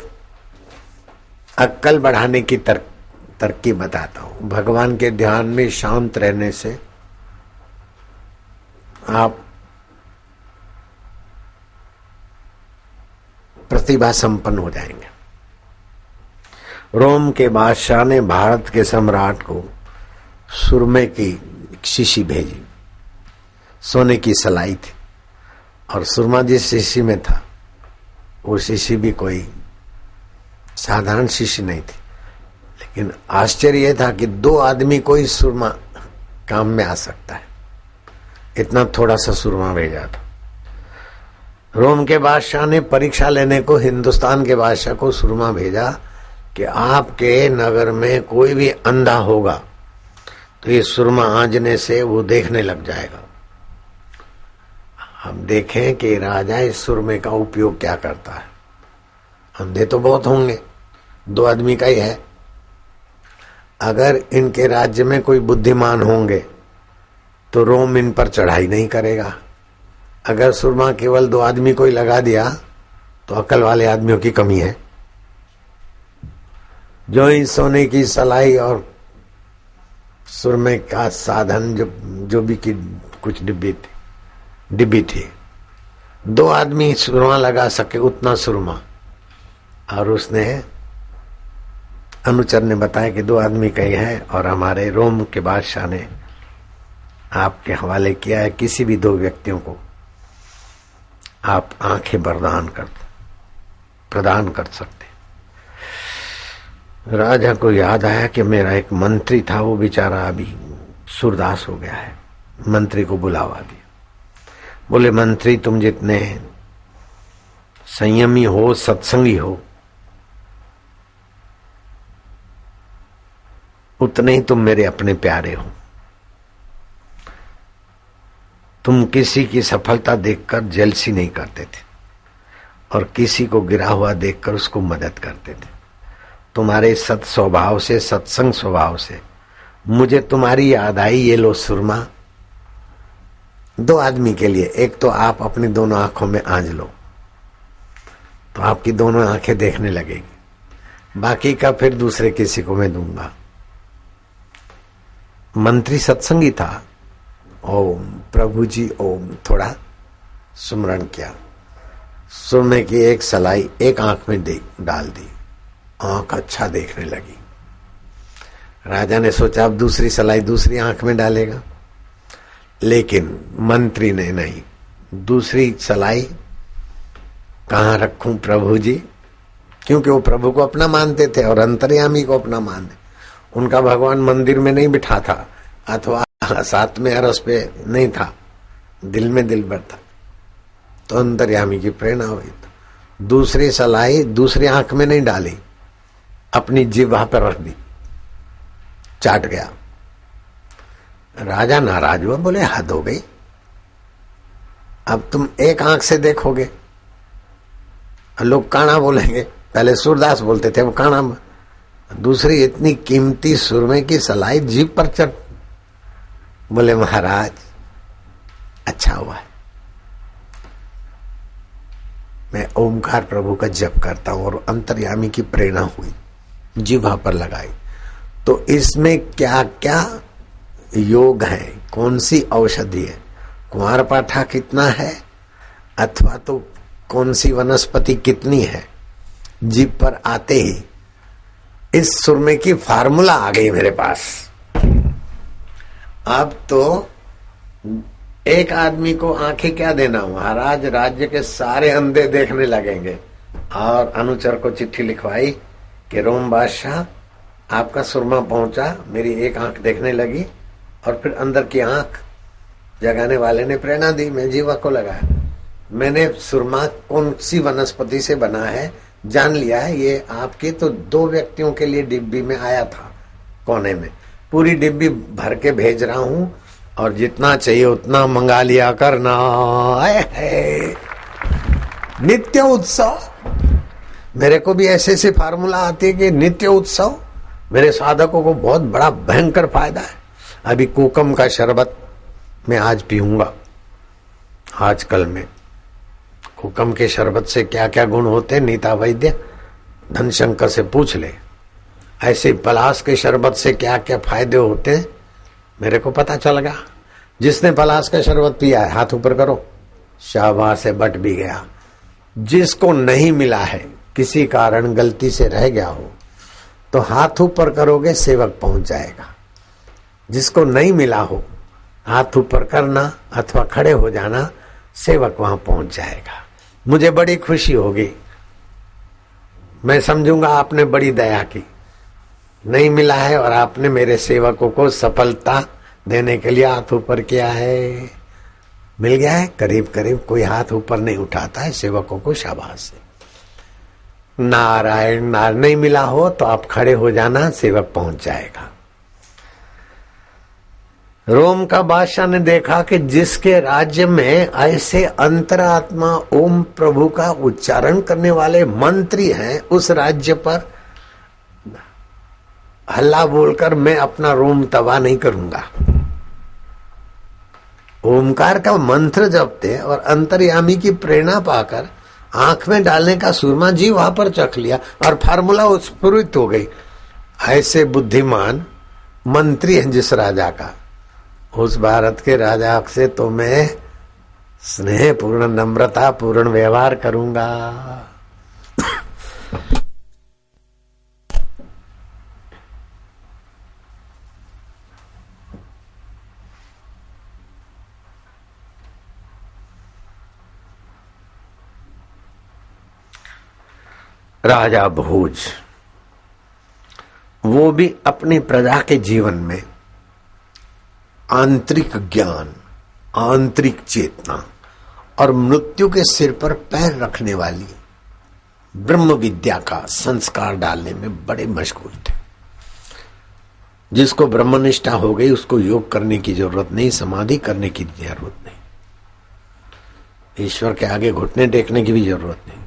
अक्ल बढ़ाने की तरकीब बताता हूं। भगवान के ध्यान में शांत रहने से आप प्रतिभा संपन्न हो जाएंगे। रोम के बादशाह ने भारत के सम्राट को सुरमे की शीशी भेजी, सोने की सलाई थी, और सुरमा जिस शीशी में था वो शीशी भी कोई साधारण शीशी नहीं थी। लेकिन आश्चर्य यह था कि 2 आदमी को ही सुरमा काम में आ सकता है, इतना थोड़ा सा सुरमा भेजा था। रोम के बादशाह ने परीक्षा लेने को हिंदुस्तान के बादशाह को सुरमा भेजा कि आपके नगर में कोई भी अंधा होगा तो ये सुरमा आंजने से वो देखने लग जाएगा। हम देखें कि राजा इस सुरमे का उपयोग क्या करता है। अंधे तो बहुत होंगे, 2 आदमी का ही है। अगर इनके राज्य में कोई बुद्धिमान होंगे तो रोम इन पर चढ़ाई नहीं करेगा। अगर सुरमा केवल 2 आदमी को ही लगा दिया तो अकल वाले आदमियों की कमी है। जो ही सोने की सलाई और सुरमे का साधन जो भी की कुछ डिब्बी थी, 2 आदमी सुरमा लगा सके उतना सुरमा। और उसने अनुचर ने बताया कि 2 आदमी का ही है, और हमारे रोम के बादशाह ने आपके हवाले किया है। किसी भी 2 व्यक्तियों को आप आंखें प्रदान कर सकते। राजा को याद आया कि मेरा एक मंत्री था, वो बेचारा अभी सूरदास हो गया है। मंत्री को बुलावा दिया। बोले मंत्री, तुम जितने संयमी हो, सत्संगी हो, उतने ही तुम मेरे अपने प्यारे हो। तुम किसी की सफलता देखकर जेलसी नहीं करते थे और किसी को गिरा हुआ देखकर उसको मदद करते थे। तुम्हारे सत स्वभाव से, सत्संग स्वभाव से मुझे तुम्हारी याद आई। ये लो सुरमा 2 आदमी के लिए। एक तो आप अपनी दोनों आंखों में आंज लो तो आपकी दोनों आंखें देखने लगेगी, बाकी का फिर दूसरे किसी को मैं दूंगा। मंत्री सत्संगी था। ओम प्रभु जी ओम, थोड़ा सुमरण किया। सुरमे की एक सलाई एक आंख में डाल दी, आंख अच्छा देखने लगी। राजा ने सोचा अब दूसरी सलाई दूसरी आंख में डालेगा, लेकिन मंत्री ने नहीं। दूसरी सलाई कहाँ रखूं प्रभु जी, क्योंकि वो प्रभु को अपना मानते थे और अंतर्यामी को अपना मानते। उनका भगवान मंदिर में नहीं बिठा था अथवा साथ में अरस पे नहीं था, दिल में दिल भर था, तो अंतर्यामी की प्रेरणा हुई। दूसरी सलाई दूसरी आंख में नहीं डाली, अपनी जिह्वा पर रख दी, चाट गया। राजा नाराज हुआ, बोले हद हो गई, अब तुम एक आंख से देखोगे। लोग काना बोलेंगे, पहले सूरदास बोलते थे, वो काना। दूसरी इतनी कीमती सुरमे की सलाई जीभ पर चढ़। बोले महाराज अच्छा हुआ है, मैं ओमकार प्रभु का जप करता हूं और अंतर्यामी की प्रेरणा हुई, जिह्वा पर लगाई। तो इसमें क्या क्या योग है, कौन सी औषधि है, कुंवारपाठा कितना है अथवा तो कौन सी वनस्पति कितनी है, जीभ पर आते ही इस सुरमे की फार्मूला आ गई मेरे पास। अब तो एक आदमी को आंखें क्या देना, महाराज राज्य के सारे अंधे देखने लगेंगे। और अनुचर को चिट्ठी लिखवाई कि रोम बादशाह आपका सुरमा पहुंचा, मेरी एक आंख देखने लगी। और फिर अंदर की आंख जगाने वाले ने प्रेरणा दी, मैं जीवा को लगाया। मैंने सुरमा कौन सी वनस्पति से बना है जान लिया है। ये आपके तो 2 व्यक्तियों के लिए डिब्बी में आया था कोने में, पूरी डिब्बी भर के भेज रहा हूं और जितना चाहिए उतना मंगा लिया करना। है नित्य उत्सव। मेरे को भी ऐसे ऐसे फार्मूला आती है कि नित्य उत्सव मेरे साधकों को बहुत बड़ा भयंकर फायदा है। अभी कोकम का शरबत मैं आज पीऊंगा। आजकल में कोकम के शरबत से क्या क्या गुण होते, नीता वैद्य धनशंकर से पूछ ले। ऐसे पलाश के शरबत से क्या क्या फायदे होते मेरे को पता चल गया। जिसने पलाश का शरबत पिया है हाथ ऊपर करो, शाबाश से बट भी गया। जिसको नहीं मिला है, किसी कारण गलती से रह गया हो तो हाथ ऊपर करोगे, सेवक पहुंच जाएगा। जिसको नहीं मिला हो हाथ ऊपर करना अथवा खड़े हो जाना, सेवक वहां पहुंच जाएगा। मुझे बड़ी खुशी होगी, मैं समझूंगा आपने बड़ी दया की। नहीं मिला है और आपने मेरे सेवकों को सफलता देने के लिए हाथ ऊपर किया है। मिल गया है करीब करीब, कोई हाथ ऊपर नहीं उठाता है सेवकों को, शाबाश है। नारायण नारायण। नहीं मिला हो तो आप खड़े हो जाना, सेवक पहुंच जाएगा। रोम का बादशाह ने देखा कि जिसके राज्य में ऐसे अंतरात्मा ओम प्रभु का उच्चारण करने वाले मंत्री हैं, उस राज्य पर हल्ला बोलकर मैं अपना रोम तबाह नहीं करूंगा। ओमकार का मंत्र जपते और अंतर्यामी की प्रेरणा पाकर आंख में डालने का सुरमा जी वहां पर चख लिया और फार्मूला स्फुरित हो गई। ऐसे बुद्धिमान मंत्री हैं जिस राजा का, उस भारत के राजा से तो मैं स्नेह पूर्ण नम्रता पूर्ण व्यवहार करूंगा। राजा भोज वो भी अपनी प्रजा के जीवन में आंतरिक ज्ञान, आंतरिक चेतना और मृत्यु के सिर पर पैर रखने वाली ब्रह्म विद्या का संस्कार डालने में बड़े मशगूल थे। जिसको ब्रह्मनिष्ठा हो गई उसको योग करने की जरूरत नहीं, समाधि करने की जरूरत नहीं, ईश्वर के आगे घुटने टेकने की भी जरूरत नहीं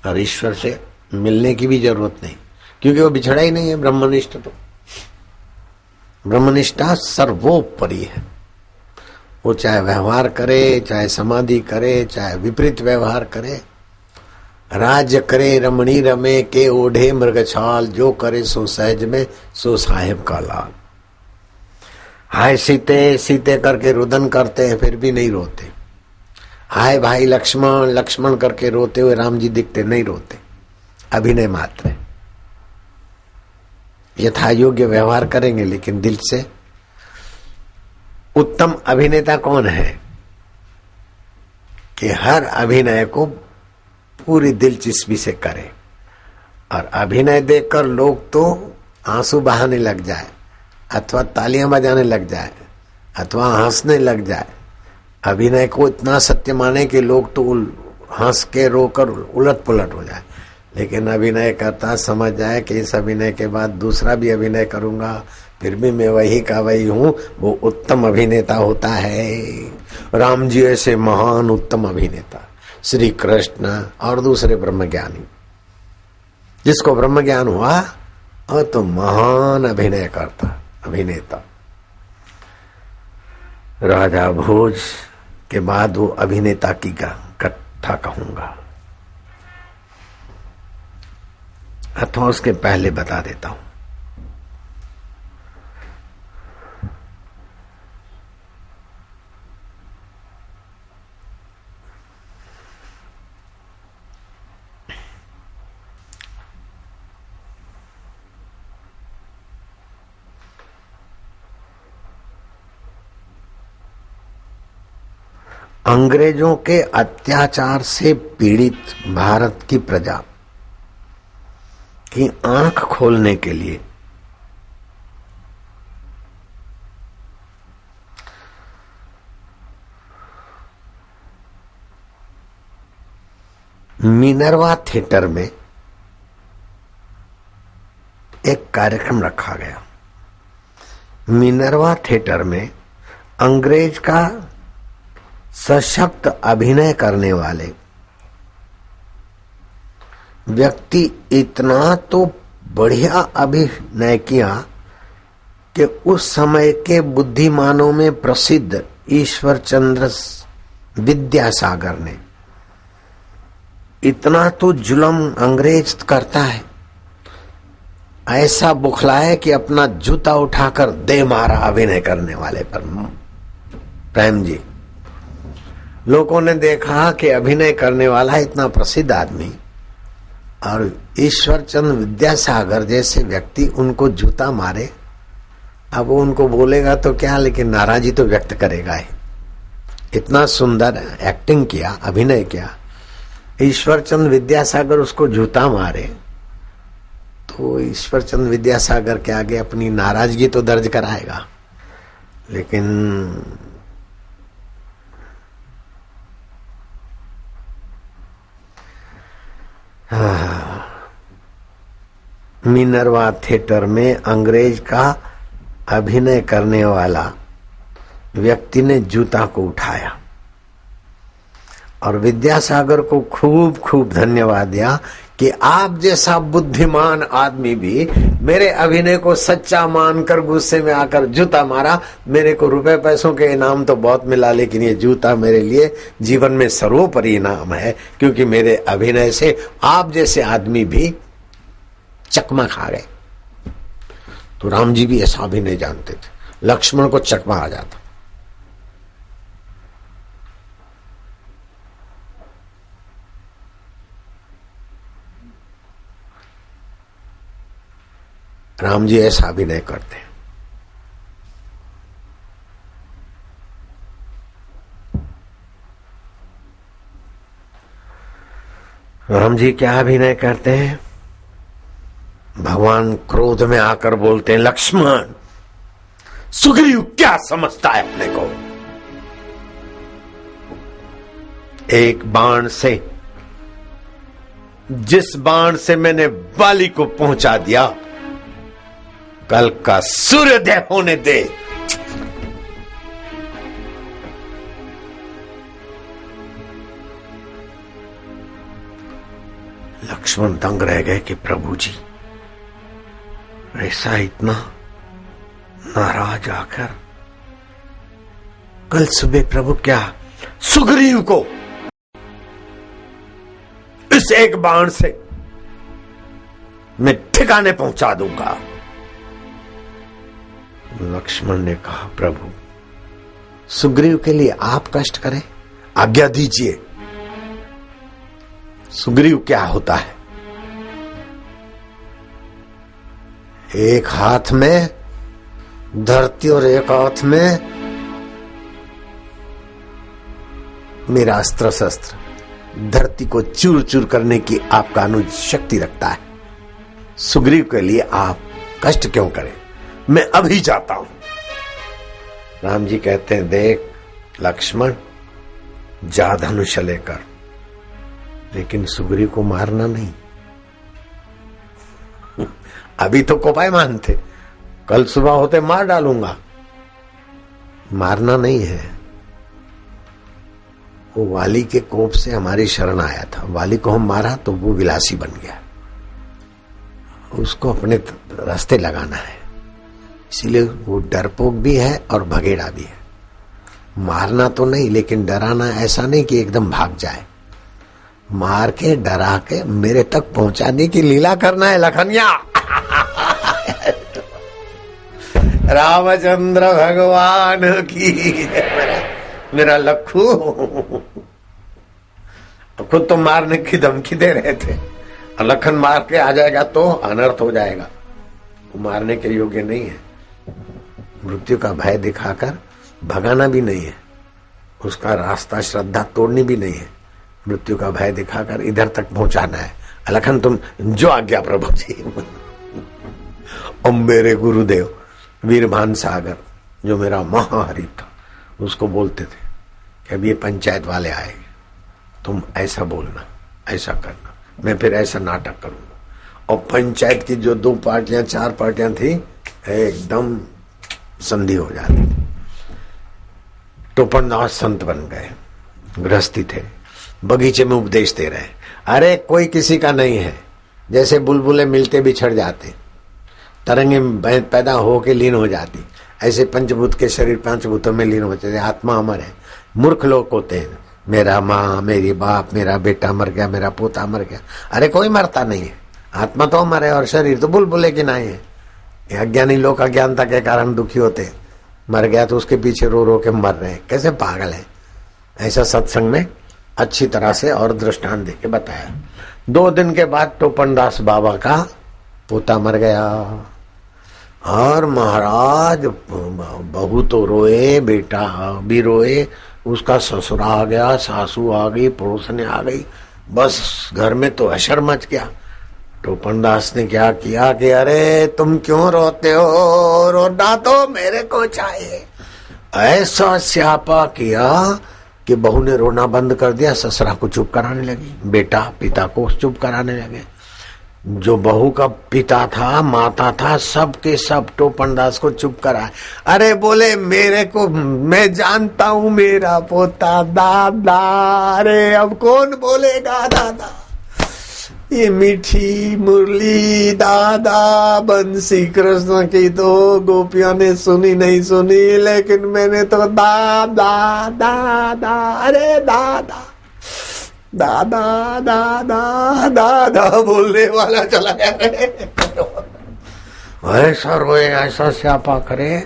और ईश्वर से मिलने की भी जरूरत नहीं, क्योंकि वो बिछड़ा ही नहीं है। ब्रह्मनिष्ठ तो ब्रह्मनिष्ठा सर्वोपरि है। वो चाहे व्यवहार करे, चाहे समाधि करे, चाहे विपरीत व्यवहार करे, राज्य करे रमणी रमे के ओढ़े मृगछाल, जो करे सो सहज में सो साहेब का लाल। हाय सीते सीते करके रुदन करते हैं फिर भी नहीं रोते, हाय भाई लक्ष्मण लक्ष्मण करके रोते हुए राम जी दिखते नहीं रोते, अभिनय मात्र है। यथा योग्य व्यवहार करेंगे लेकिन दिल से। उत्तम अभिनेता कौन है कि हर अभिनय को पूरी दिलचस्पी से करे और अभिनय देखकर लोग तो आंसू बहाने लग जाए अथवा तालियां बजाने लग जाए अथवा हंसने लग जाए। अभिनय को इतना सत्य माने कि लोग तो हंस के रोकर उलट पुलट हो जाए, लेकिन अभिनय करता समझ जाए कि इस अभिनय के बाद दूसरा भी अभिनय करूंगा फिर भी मैं वही का वही हूं, वो उत्तम अभिनेता होता है। राम जी ऐसे महान उत्तम अभिनेता, श्री कृष्ण और दूसरे ब्रह्मज्ञानी। जिसको ब्रह्म ज्ञान हुआ और तो महान अभिनय करता अभिनेता। राजा भोज के बाद वो अभिनेता की कथा कहूंगा अथवा उसके पहले बता देता हूं। अंग्रेजों के अत्याचार से पीड़ित भारत की प्रजा की आंख खोलने के लिए मिनर्वा थिएटर में एक कार्यक्रम रखा गया। मिनर्वा थिएटर में अंग्रेज का सशक्त अभिनय करने वाले व्यक्ति इतना तो बढ़िया अभिनय किया कि उस समय के बुद्धिमानों में प्रसिद्ध ईश्वर चंद्र विद्यासागर ने इतना तो जुल्म अंग्रेज करता है, ऐसा बुखलाया कि अपना जूता उठाकर दे मारा अभिनय करने वाले पर। प्रेम जी, लोगों ने देखा कि अभिनय करने वाला इतना प्रसिद्ध आदमी और ईश्वर चंद्र विद्यासागर जैसे व्यक्ति उनको जूता मारे। अब वो उनको बोलेगा तो क्या, लेकिन नाराजी तो व्यक्त करेगा ही। इतना सुंदर एक्टिंग किया, अभिनय किया, ईश्वर चंद्र विद्यासागर उसको जूता मारे तो ईश्वर चंद्र विद्यासागर के आगे अपनी नाराजगी तो दर्ज कराएगा, लेकिन मिनर्वा थिएटर में अंग्रेज का अभिनय करने वाला व्यक्ति ने जूता को उठाया और विद्यासागर को खूब खूब धन्यवाद दिया कि आप जैसा बुद्धिमान आदमी भी मेरे अभिनय को सच्चा मानकर गुस्से में आकर जूता मारा। मेरे को रुपए पैसों के इनाम तो बहुत मिला, लेकिन ये जूता मेरे लिए जीवन में सर्वोपरि इनाम है, क्योंकि मेरे अभिनय से आप जैसे आदमी भी चकमा खा गए। तो राम जी भी ऐसा अभिनय जानते थे, लक्ष्मण को चकमा आ जाता। राम जी ऐसा अभिनय करते हैं। राम जी क्या अभिनय करते हैं? भगवान क्रोध में आकर बोलते हैं, लक्ष्मण, सुग्रीव क्या समझता है अपने को? एक बाण से, जिस बाण से मैंने वाली को पहुंचा दिया, कल का सूर्योदय होने दे। लक्ष्मण दंग रह गए कि प्रभु जी ऐसा इतना नाराज आकर, कल सुबह प्रभु क्या सुग्रीव को इस एक बाण से मैं ठिकाने पहुंचा दूंगा। लक्ष्मण ने कहा, प्रभु सुग्रीव के लिए आप कष्ट करें, आज्ञा दीजिए। सुग्रीव क्या होता है? एक हाथ में धरती और एक हाथ में मेरा अस्त्र शस्त्र, धरती को चूर चूर करने की आपका अनुज शक्ति रखता है। सुग्रीव के लिए आप कष्ट क्यों करें, मैं अभी जाता हूं। राम जी कहते हैं, देख लक्ष्मण, जा धनुष लेकर, लेकिन सुग्रीव को मारना नहीं। अभी तो कोपायमान थे, कल सुबह होते मार डालूंगा, मारना नहीं है। वो वाली के कोप से हमारी शरण आया था, वाली को हम मारा तो वो विलासी बन गया, उसको अपने रास्ते लगाना है। इसीलिए वो डरपोक भी है और भगेड़ा भी है। मारना तो नहीं, लेकिन डराना ऐसा नहीं कि एकदम भाग जाए, मार के डरा के मेरे तक पहुंचाने की लीला करना है लखनिया। रामचंद्र भगवान की, मेरा लखू खुद तो मारने की धमकी दे रहे थे, लखन मार के आ जाएगा तो अनर्थ हो जाएगा, वो मारने के योग्य नहीं है। मृत्यु का भय दिखाकर भगाना भी नहीं है, उसका रास्ता श्रद्धा तोड़नी भी नहीं है, मृत्यु का भय दिखाकर इधर तक पहुंचाना है। अलखन तुम जो आज्ञा प्रभु जी। और मेरे गुरुदेव वीरभान सागर जो मेरा महाहरित था, उसको बोलते थे कि अब ये पंचायत वाले आएंगे, तुम ऐसा बोलना, ऐसा करना, मैं फिर ऐसा नाटक करूंगा। और पंचायत की जो 2 पार्टियां 4 पार्टियां थी, एकदम संधि हो जाती थी। टोपनदास संत बन गए, गृहस्थी थे, बगीचे में उपदेश दे रहे। अरे कोई किसी का नहीं है, जैसे बुलबुलें मिलते बिछड़ जाते, तरंगे पैदा होके लीन हो जाती, ऐसे पंचभूत के शरीर 5 भूतों में लीन होते थे। आत्मा अमर है। मूर्ख लोग होते हैं, मेरा माँ, मेरी बाप, मेरा बेटा मर गया, मेरा पोता मर गया। अरे कोई मरता नहीं है, आत्मा तो अमर है और शरीर तो बुलबुले की नाई है। अज्ञानी लोग अज्ञानता के कारण दुखी होते, मर गया तो उसके पीछे रो रो के मर रहे, कैसे पागल है। ऐसा सत्संग में अच्छी तरह से और दृष्टांत देके बताया। 2 दिन के बाद टोपनदास बाबा का पोता मर गया और महाराज बहू तो रोए, बेटा भी रोए, उसका ससुर आ गया, सासू आ गई, पड़ोसने आ गई, बस घर में तो हशर मच गया। टोपनदास ने क्या किया कि अरे तुम क्यों रोते हो, रोना तो मेरे को चाहिए। ऐसा स्यापा किया कि बहू ने रोना बंद कर दिया, ससुरा को चुप कराने लगी, बेटा पिता को चुप कराने लगे। जो बहू का पिता था, माता था, सब के सब टोपनदास को चुप कराए। अरे बोले मेरे को, मैं जानता हूं मेरा पोता दादा। अरे अब कौन बोलेगा दादा, ये मीठी मुरली दादा बंसी कृष्ण की तो गोपियों ने सुनी नहीं सुनी, लेकिन मैंने तो दादा दादा, अरे दादा दादा दादा दादा बोलने वाला चला गया। ऐसा रोए, ऐसा स्यापा करे,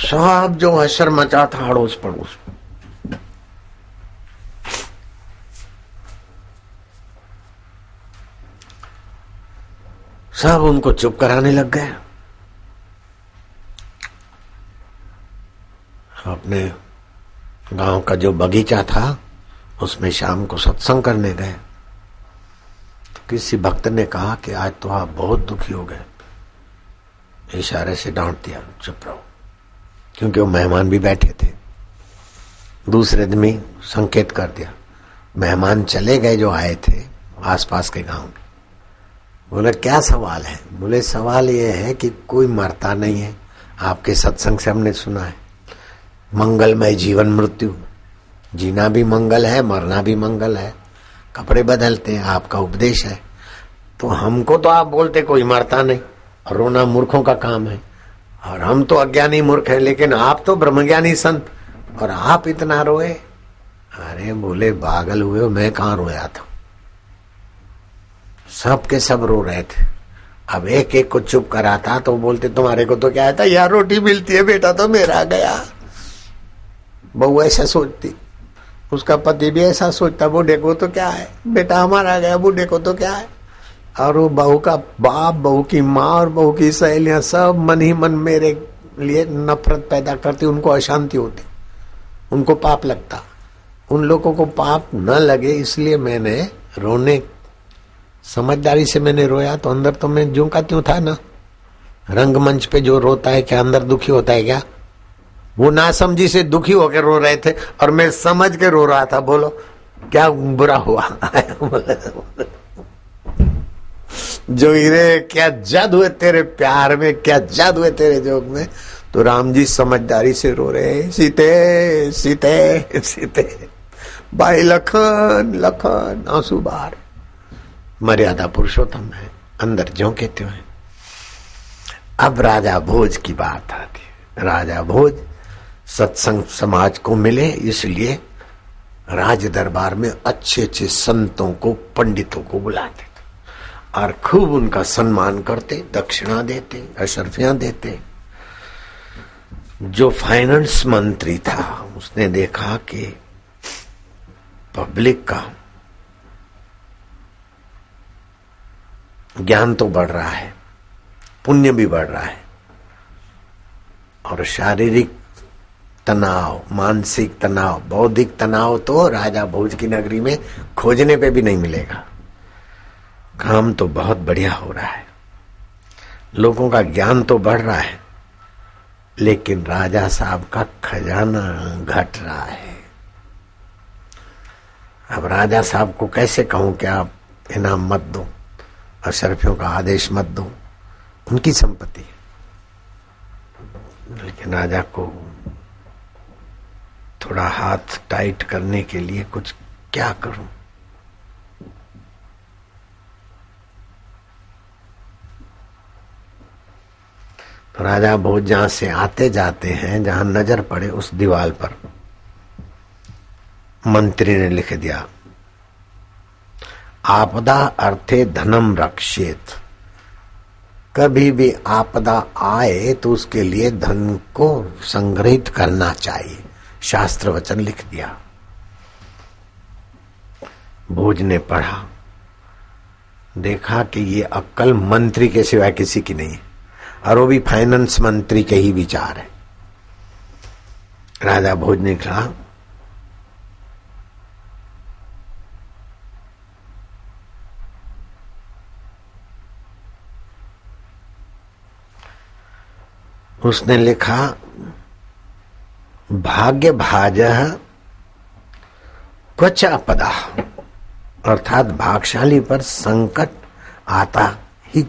सब जो हशर मचा था अड़ोस पड़ोस। सब उनको चुप कराने लग गए। अपने गांव का जो बगीचा था उसमें शाम को सत्संग करने गए तो किसी भक्त ने कहा कि आज तो आप बहुत दुखी हो गए। इशारे से डांट दिया, चुप रहो, क्योंकि वो मेहमान भी बैठे थे। दूसरे दिन में संकेत कर दिया। मेहमान चले गए जो आए थे आसपास के गांव के। बोले क्या सवाल है? बोले सवाल ये है कि कोई मरता नहीं है, आपके सत्संग से हमने सुना है मंगलमय जीवन मृत्यु, जीना भी मंगल है, मरना भी मंगल है, कपड़े बदलते हैं, आपका उपदेश है। तो हमको तो आप बोलते कोई मरता नहीं और रोना मूर्खों का काम है, और हम तो अज्ञानी मूर्ख है, लेकिन आप तो ब्रह्मज्ञानी संत और आप इतना रोए। अरे बोले पागल हुए हो, मैं कहाँ रोया था, सब के सब रो रहे थे। अब एक एक को चुप कराता तो बोलते तुम्हारे को तो क्या है था, यार रोटी मिलती है, बेटा तो मेरा गया। बहू ऐसा सोचती, उसका पति भी ऐसा सोचता, बूढ़े को तो क्या है, बेटा हमारा गया, बूढ़े को तो क्या है। और वो बहू का बाप, बहू की माँ और बहू की सहेलियां सब मन ही मन मेरे लिए नफरत पैदा करती, उनको अशांति होती, उनको पाप लगता। उन लोगों को पाप न लगे इसलिए मैंने रोने, समझदारी से मैंने रोया। तो अंदर तो मैं ज्यों का त्यों था ना। रंगमंच पे जो रोता है क्या अंदर दुखी होता है क्या? वो नासमझी से दुखी होकर रो रहे थे और मैं समझ के रो रहा था। बोलो क्या बुरा हुआ? जो हीरे क्या जादू है तेरे प्यार में, क्या जादू है तेरे जोग में। तो राम जी समझदारी से रो रहे, सीते सीते सीते, भाई लखन लखन, आंसू बाहर। मर्यादा पुरुषोत्तम है, अंदर ज्यों के त्यों है। अब राजा भोज की बात आती। राजा भोज सत्संग समाज को मिले, इसलिए राज दरबार में अच्छे अच्छे संतों को, पंडितों को बुलाते थे और खूब उनका सम्मान करते, दक्षिणा देते, अशर्फियां देते। जो फाइनेंस मंत्री था उसने देखा कि पब्लिक का ज्ञान तो बढ़ रहा है, पुण्य भी बढ़ रहा है और शारीरिक तनाव, मानसिक तनाव, बौद्धिक तनाव तो राजा भोज की नगरी में खोजने पे भी नहीं मिलेगा। काम तो बहुत बढ़िया हो रहा है, लोगों का ज्ञान तो बढ़ रहा है, लेकिन राजा साहब का खजाना घट रहा है। अब राजा साहब को कैसे कहूं कि आप इनाम मत दो, अशरफियों का आदेश मत दो, उनकी संपत्ति है, लेकिन राजा को थोड़ा हाथ टाइट करने के लिए कुछ क्या करूं। तो राजा भोज जहां से आते जाते हैं, जहां नजर पड़े उस दीवार पर मंत्री ने लिख दिया, आपदा अर्थे धनम रक्षेत। कभी भी आपदा आए तो उसके लिए धन को संग्रहित करना चाहिए, शास्त्र वचन लिख दिया। भोज ने पढ़ा, देखा कि ये अक्कल मंत्री के सिवाय किसी की नहीं है, और वो भी फाइनेंस मंत्री के ही विचार है। राजा भोज ने कहा, उसने लिखा, भाग्य भाजः क्वच आपदा, अर्थात भाग्यशाली पर संकट आता ही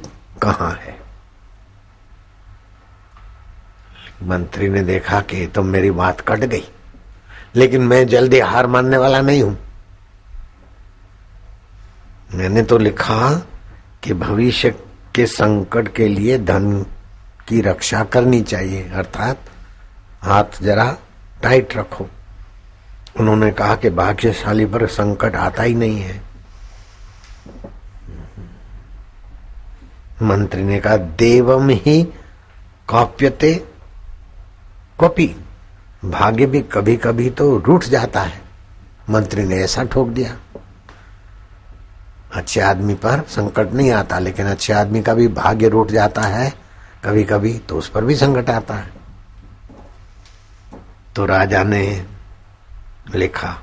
कहां है। मंत्री ने देखा कि तो मेरी बात कट गई, लेकिन मैं जल्दी हार मानने वाला नहीं हूं। मैंने तो लिखा कि भविष्य के संकट के लिए धन की रक्षा करनी चाहिए, अर्थात हाथ जरा टाइट रखो। उन्होंने कहा कि भाग्यशाली पर संकट आता ही नहीं है। मंत्री ने कहा, देवम ही कौप्यते क्वपि, भाग्य भी कभी कभी तो रूठ जाता है। मंत्री ने ऐसा ठोक दिया, अच्छे आदमी पर संकट नहीं आता, लेकिन अच्छे आदमी का भी भाग्य रूठ जाता है कभी कभी, तो उस पर भी संकट आता है। तो राजा ने लिखा,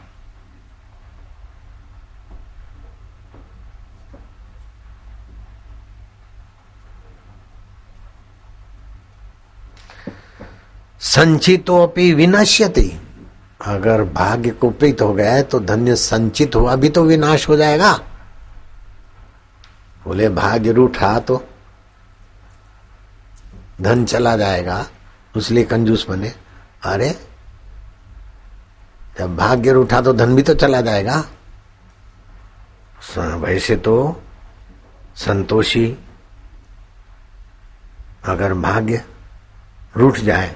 संचितो अपि विनश्यति, अगर भाग्य कुपित हो गया है तो धन्य संचित हुआ भी तो विनाश हो जाएगा। बोले भाग्य रूठा तो धन चला जाएगा, उसलिए कंजूस बने। अरे जब भाग्य रूठा तो धन भी तो चला जाएगा। वैसे तो संतोषी, अगर भाग्य रूठ जाए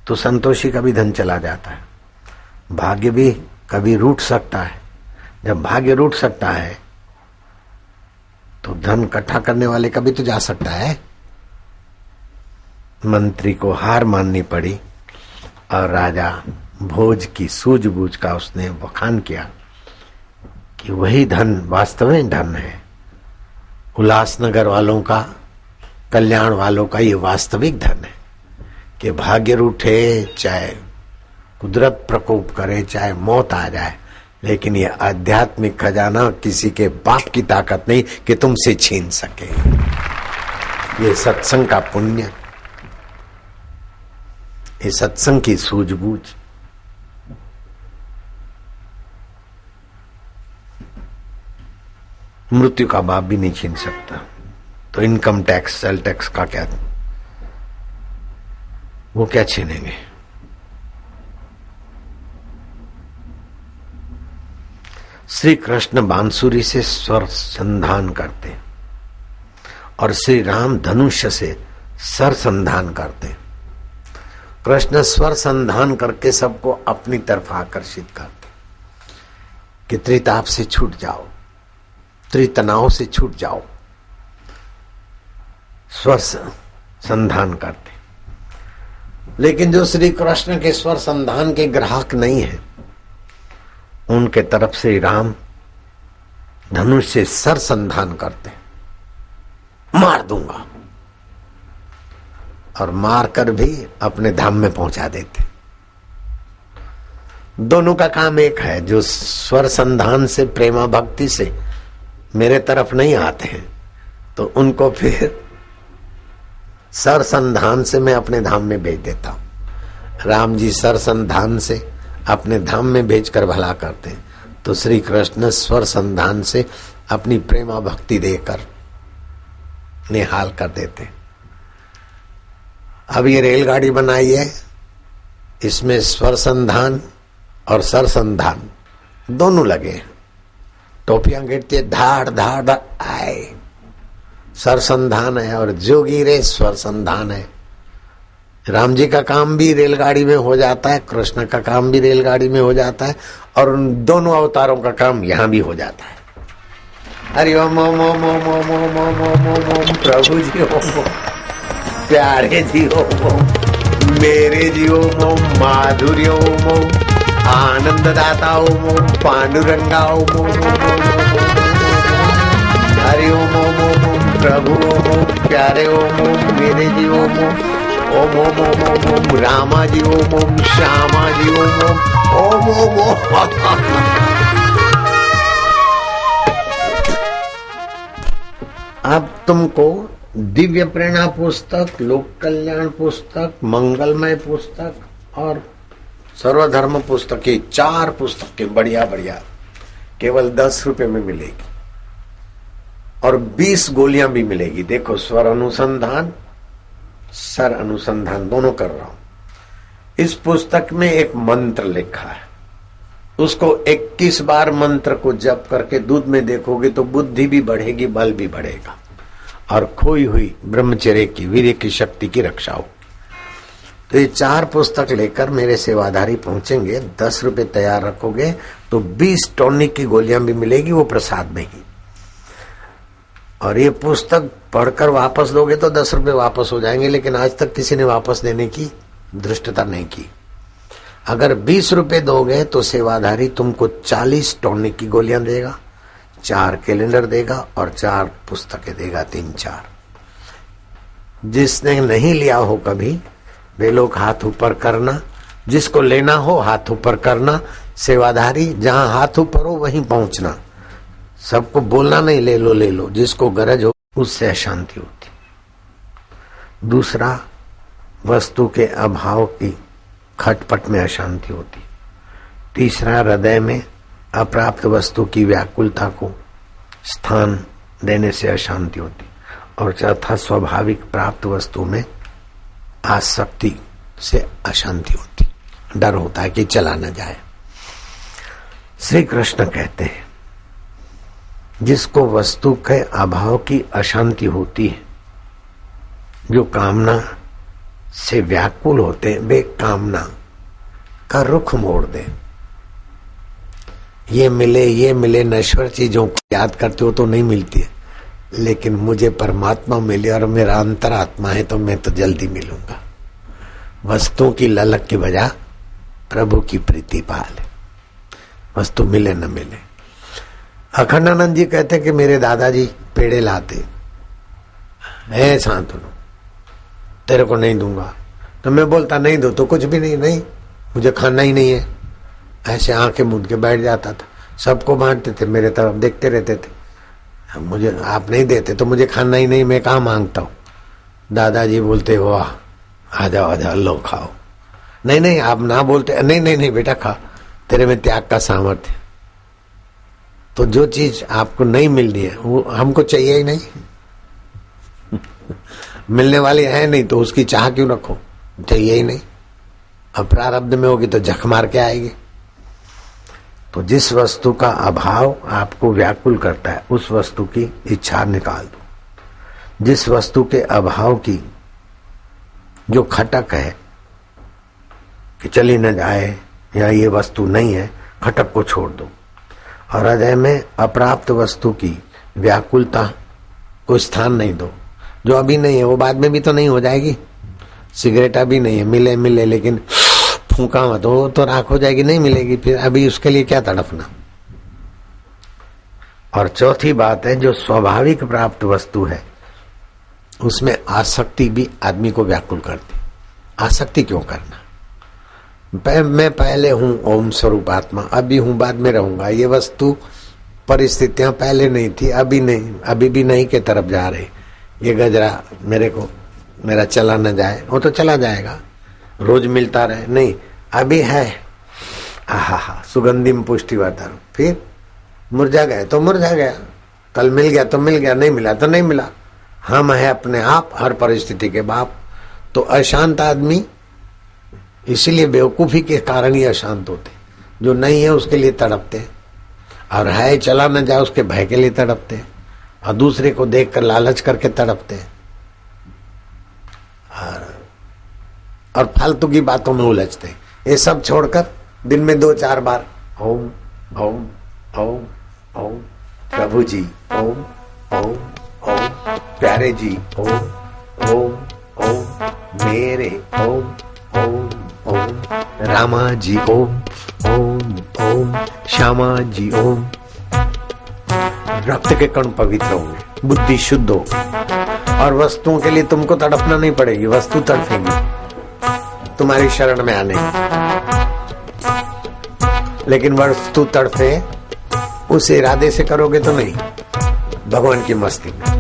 तो संतोषी का भी धन चला जाता है। भाग्य भी कभी रूठ सकता है। जब भाग्य रूठ सकता है तो धन इकट्ठा करने वाले का भी तो जा सकता है। मंत्री को हार माननी पड़ी और राजा भोज की सूझबूझ का उसने बखान किया कि वही धन वास्तव में धन है। उल्लासनगर वालों का, कल्याण वालों का ये वास्तविक धन है कि भाग्य रूठे, चाहे कुदरत प्रकोप करे, चाहे मौत आ जाए, लेकिन ये आध्यात्मिक खजाना किसी के बाप की ताकत नहीं कि तुमसे छीन सके। ये सत्संग का पुण्य, ये सत्संग की सूझबूझ। मृत्यु का बाप भी नहीं छीन सकता। तो इनकम टैक्स, सेल टैक्स का क्या, वो क्या छीनेंगे। श्री कृष्ण बांसुरी से स्वर संधान करते और श्री राम धनुष्य से सर संधान करते। कृष्ण स्वर संधान करके सबको अपनी तरफ आकर्षित करते कि त्रिताप से छूट जाओ, त्रितनाव से छूट जाओ। स्वर संधान करते। लेकिन जो श्री कृष्ण के स्वर संधान के ग्राहक नहीं है, उनके तरफ से राम धनुष से सर संधान करते, मार दूंगा, और मारकर भी अपने धाम में पहुंचा देते। दोनों का काम एक है। जो स्वर संधान से प्रेमा भक्ति से मेरे तरफ नहीं आते हैं तो उनको फिर सर संधान से मैं अपने धाम में भेज देता हूं। राम जी सर संधान से अपने धाम में भेजकर भला करते हैं, तो श्री कृष्ण स्वर संधान से अपनी प्रेमा भक्ति देकर निहाल कर देते। अब ये रेलगाड़ी बनाई है, इसमें स्वर संधान और सर संधान दोनों लगे। टोपियां गिरती है, धाड़ धाड़ धाड़ आए, सर संधान है, और जोगी रे स्वर संधान है। राम जी का काम भी रेलगाड़ी में हो जाता है, कृष्ण का काम भी रेलगाड़ी में हो जाता है, और उन दोनों अवतारों का काम यहां भी हो जाता है। हरि ओम ओम ओम ओम ओम ओम ओम ओम ओम ओम प्रभु जी ओम, प्यारे जी ओम, मेरे जी ओम, माधुर्य ओम, आनंद दाता ओम, पांडुरंगा ओम, हरि ओम ओम ओम प्रभु ओम, प्यारे ओम, मेरे जी ओम, ओम ओम ओम ओम ओम रामा जी ओम, श्यामा जी ओम, ओम ओम ओम। अब तुमको दिव्य प्रेरणा पुस्तक, लोक कल्याण पुस्तक, मंगलमय पुस्तक और सर्वधर्म पुस्तक, ये 4 पुस्तकें बढ़िया बढ़िया केवल 10 रुपए में मिलेगी, और 20 गोलियां भी मिलेगी। देखो, स्वर अनुसंधान, सर अनुसंधान दोनों कर रहा हूं। इस पुस्तक में एक मंत्र लिखा है, उसको 21 बार मंत्र को जप करके दूध में देखोगे तो बुद्धि भी बढ़ेगी, बल भी बढ़ेगा, और खोई हुई ब्रह्मचर्य की, वीर्य की शक्ति की रक्षा हो। तो ये 4 पुस्तक लेकर मेरे सेवाधारी पहुंचेंगे, 10 रुपए तैयार रखोगे तो 20 टॉनिक की गोलियां भी मिलेगी, वो प्रसाद में ही। और ये पुस्तक पढ़कर वापस दोगे तो 10 रुपए वापस हो जाएंगे, लेकिन आज तक किसी ने वापस देने की धृष्टता नहीं की। अगर 20 रुपए दोगे तो सेवाधारी तुमको 40 टॉनिक की गोलियां देगा, 4 कैलेंडर देगा और 4 पुस्तकें देगा, 3-4। जिसने नहीं लिया हो कभी, वे लोग हाथ ऊपर करना, जिसको लेना हो हाथ ऊपर करना। सेवाधारी जहां हाथ ऊपर हो वहीं पहुंचना, सबको बोलना नहीं ले लो ले लो, जिसको गरज हो उससे अशांति होती। दूसरा, वस्तु के अभाव की खटपट में अशांति होती। तीसरा, हृदय में अप्राप्त वस्तु की व्याकुलता को स्थान देने से अशांति होती। और चौथा, स्वाभाविक प्राप्त वस्तु में आसक्ति से अशांति होती, डर होता है कि चला न जाए। श्री कृष्ण कहते हैं, जिसको वस्तु के अभाव की अशांति होती है, जो कामना से व्याकुल होते, वे कामना का रुख मोड़ दे। ये मिले नश्वर चीजों को याद करते हो तो नहीं मिलती है, लेकिन मुझे परमात्मा मिले और मेरा अंतरात्मा है तो मैं तो जल्दी मिलूंगा। वस्तुओं की ललक की वजह प्रभु की प्रीति पाल है, वस्तु मिले न मिले। अखंडानंद जी कहते कि मेरे दादाजी पेड़े लाते, है शांतनु तेरे को नहीं दूंगा, तो मैं बोलता नहीं दो तो कुछ भी नहीं, नहीं मुझे खाना ही नहीं है, ऐसे आंखें मूंद के बैठ जाता था। सबको बांटते थे, मेरे तरफ देखते रहते थे, मुझे आप नहीं देते तो मुझे खाना ही नहीं, मैं कहाँ मांगता हूँ। दादाजी बोलते, वाह आ जाओ लो खाओ। नहीं नहीं आप ना बोलते, नहीं नहीं नहीं बेटा खा, तेरे में त्याग का सामर्थ्य। तो जो चीज आपको नहीं मिलनी है वो हमको चाहिए ही नहीं मिलने वाली है नहीं तो उसकी चाह क्यों रखो, चाहिए ही नहीं। अब प्रारब्ध में होगी तो झक मार के आएगी। तो जिस वस्तु का अभाव आपको व्याकुल करता है उस वस्तु की इच्छा निकाल दो। जिस वस्तु के अभाव की जो खटक है कि चली न जाए या ये वस्तु नहीं है, खटक को छोड़ दो। और हृदय में अप्राप्त वस्तु की व्याकुलता को स्थान नहीं दो। जो अभी नहीं है वो बाद में भी तो नहीं हो जाएगी। सिगरेट अभी नहीं है, मिले मिले लेकिन फूंका मत, वो तो राख हो जाएगी, नहीं मिलेगी, फिर अभी उसके लिए क्या तड़पना। और चौथी बात है, जो स्वाभाविक प्राप्त वस्तु है उसमें आसक्ति भी आदमी को व्याकुल करती। आसक्ति क्यों करना? मैं पहले हूँ ओम स्वरूप आत्मा, अभी हूँ बाद में रहूंगा। ये वस्तु परिस्थितियां पहले नहीं थी, अभी नहीं, अभी भी नहीं के तरफ जा रही। ये गजरा मेरा चला न जाए, वो तो चला जाएगा, रोज मिलता रहे, नहीं अभी है। आहा सुगंधिम पुष्टिवर्धन, फिर मुरझा गए तो मुरझा गया, कल मिल गया तो मिल गया, नहीं मिला तो नहीं मिला। हम है अपने आप हर परिस्थिति के बाप। तो अशांत आदमी इसीलिए बेवकूफी के कारण ही अशांत होते, जो नहीं है उसके लिए तड़पते, और है चला न जाए उसके भय के लिए तड़पते, और दूसरे को देखकर लालच करके तड़पते, और फालतू की बातों में उलझते। ये सब छोड़कर दिन में 2-4 बार ओम ओम ओम ओम, प्रभु जी ओम ओम ओम, प्यारे जी ओम ओम ओम, मेरे ओम ओम ओम, रामा जी ओम ओम ओम, श्यामा जी ओम। रक्त के कण पवित्र होंगे, बुद्धि शुद्ध हो, और वस्तुओं के लिए तुमको तड़पना नहीं पड़ेगी, वस्तु तड़पेगी तुम्हारी शरण में आने। लेकिन वस्तु तड़पे उस इरादे से करोगे तो नहीं, भगवान की मस्ती में।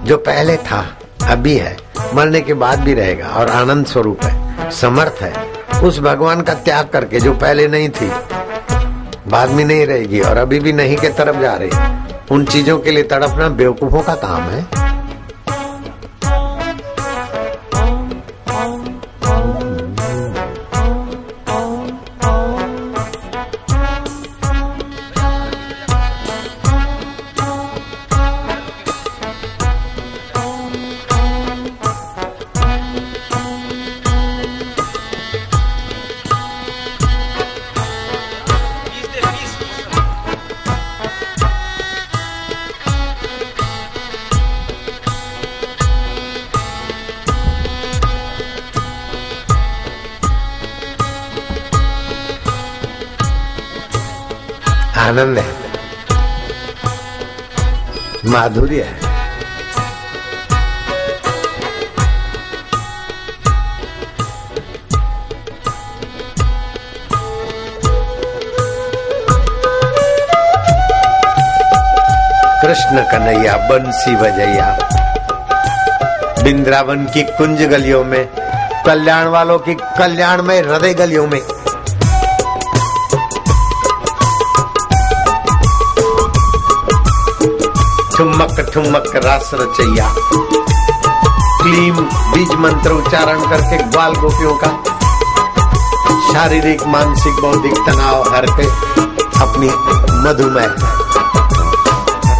जो पहले था अभी है, मरने के बाद भी रहेगा, और आनंद स्वरूप है, समर्थ है, उस भगवान का त्याग करके जो पहले नहीं थी, बाद में नहीं रहेगी, और अभी भी नहीं के तरफ जा रही, उन चीजों के लिए तड़पना बेवकूफों का काम है। आनंद है, माधुर्य है। कृष्ण कन्हैया बंसी बजैया, वृंदावन की कुंज गलियों में, कल्याण वालों की कल्याण में हृदय गलियों में, ठुमक ठुमक रास रचैया, क्लीम बीज मंत्र उच्चारण करके ग्वाल गोपियों का शारीरिक मानसिक बौद्धिक तनाव हर के अपनी मधुमेह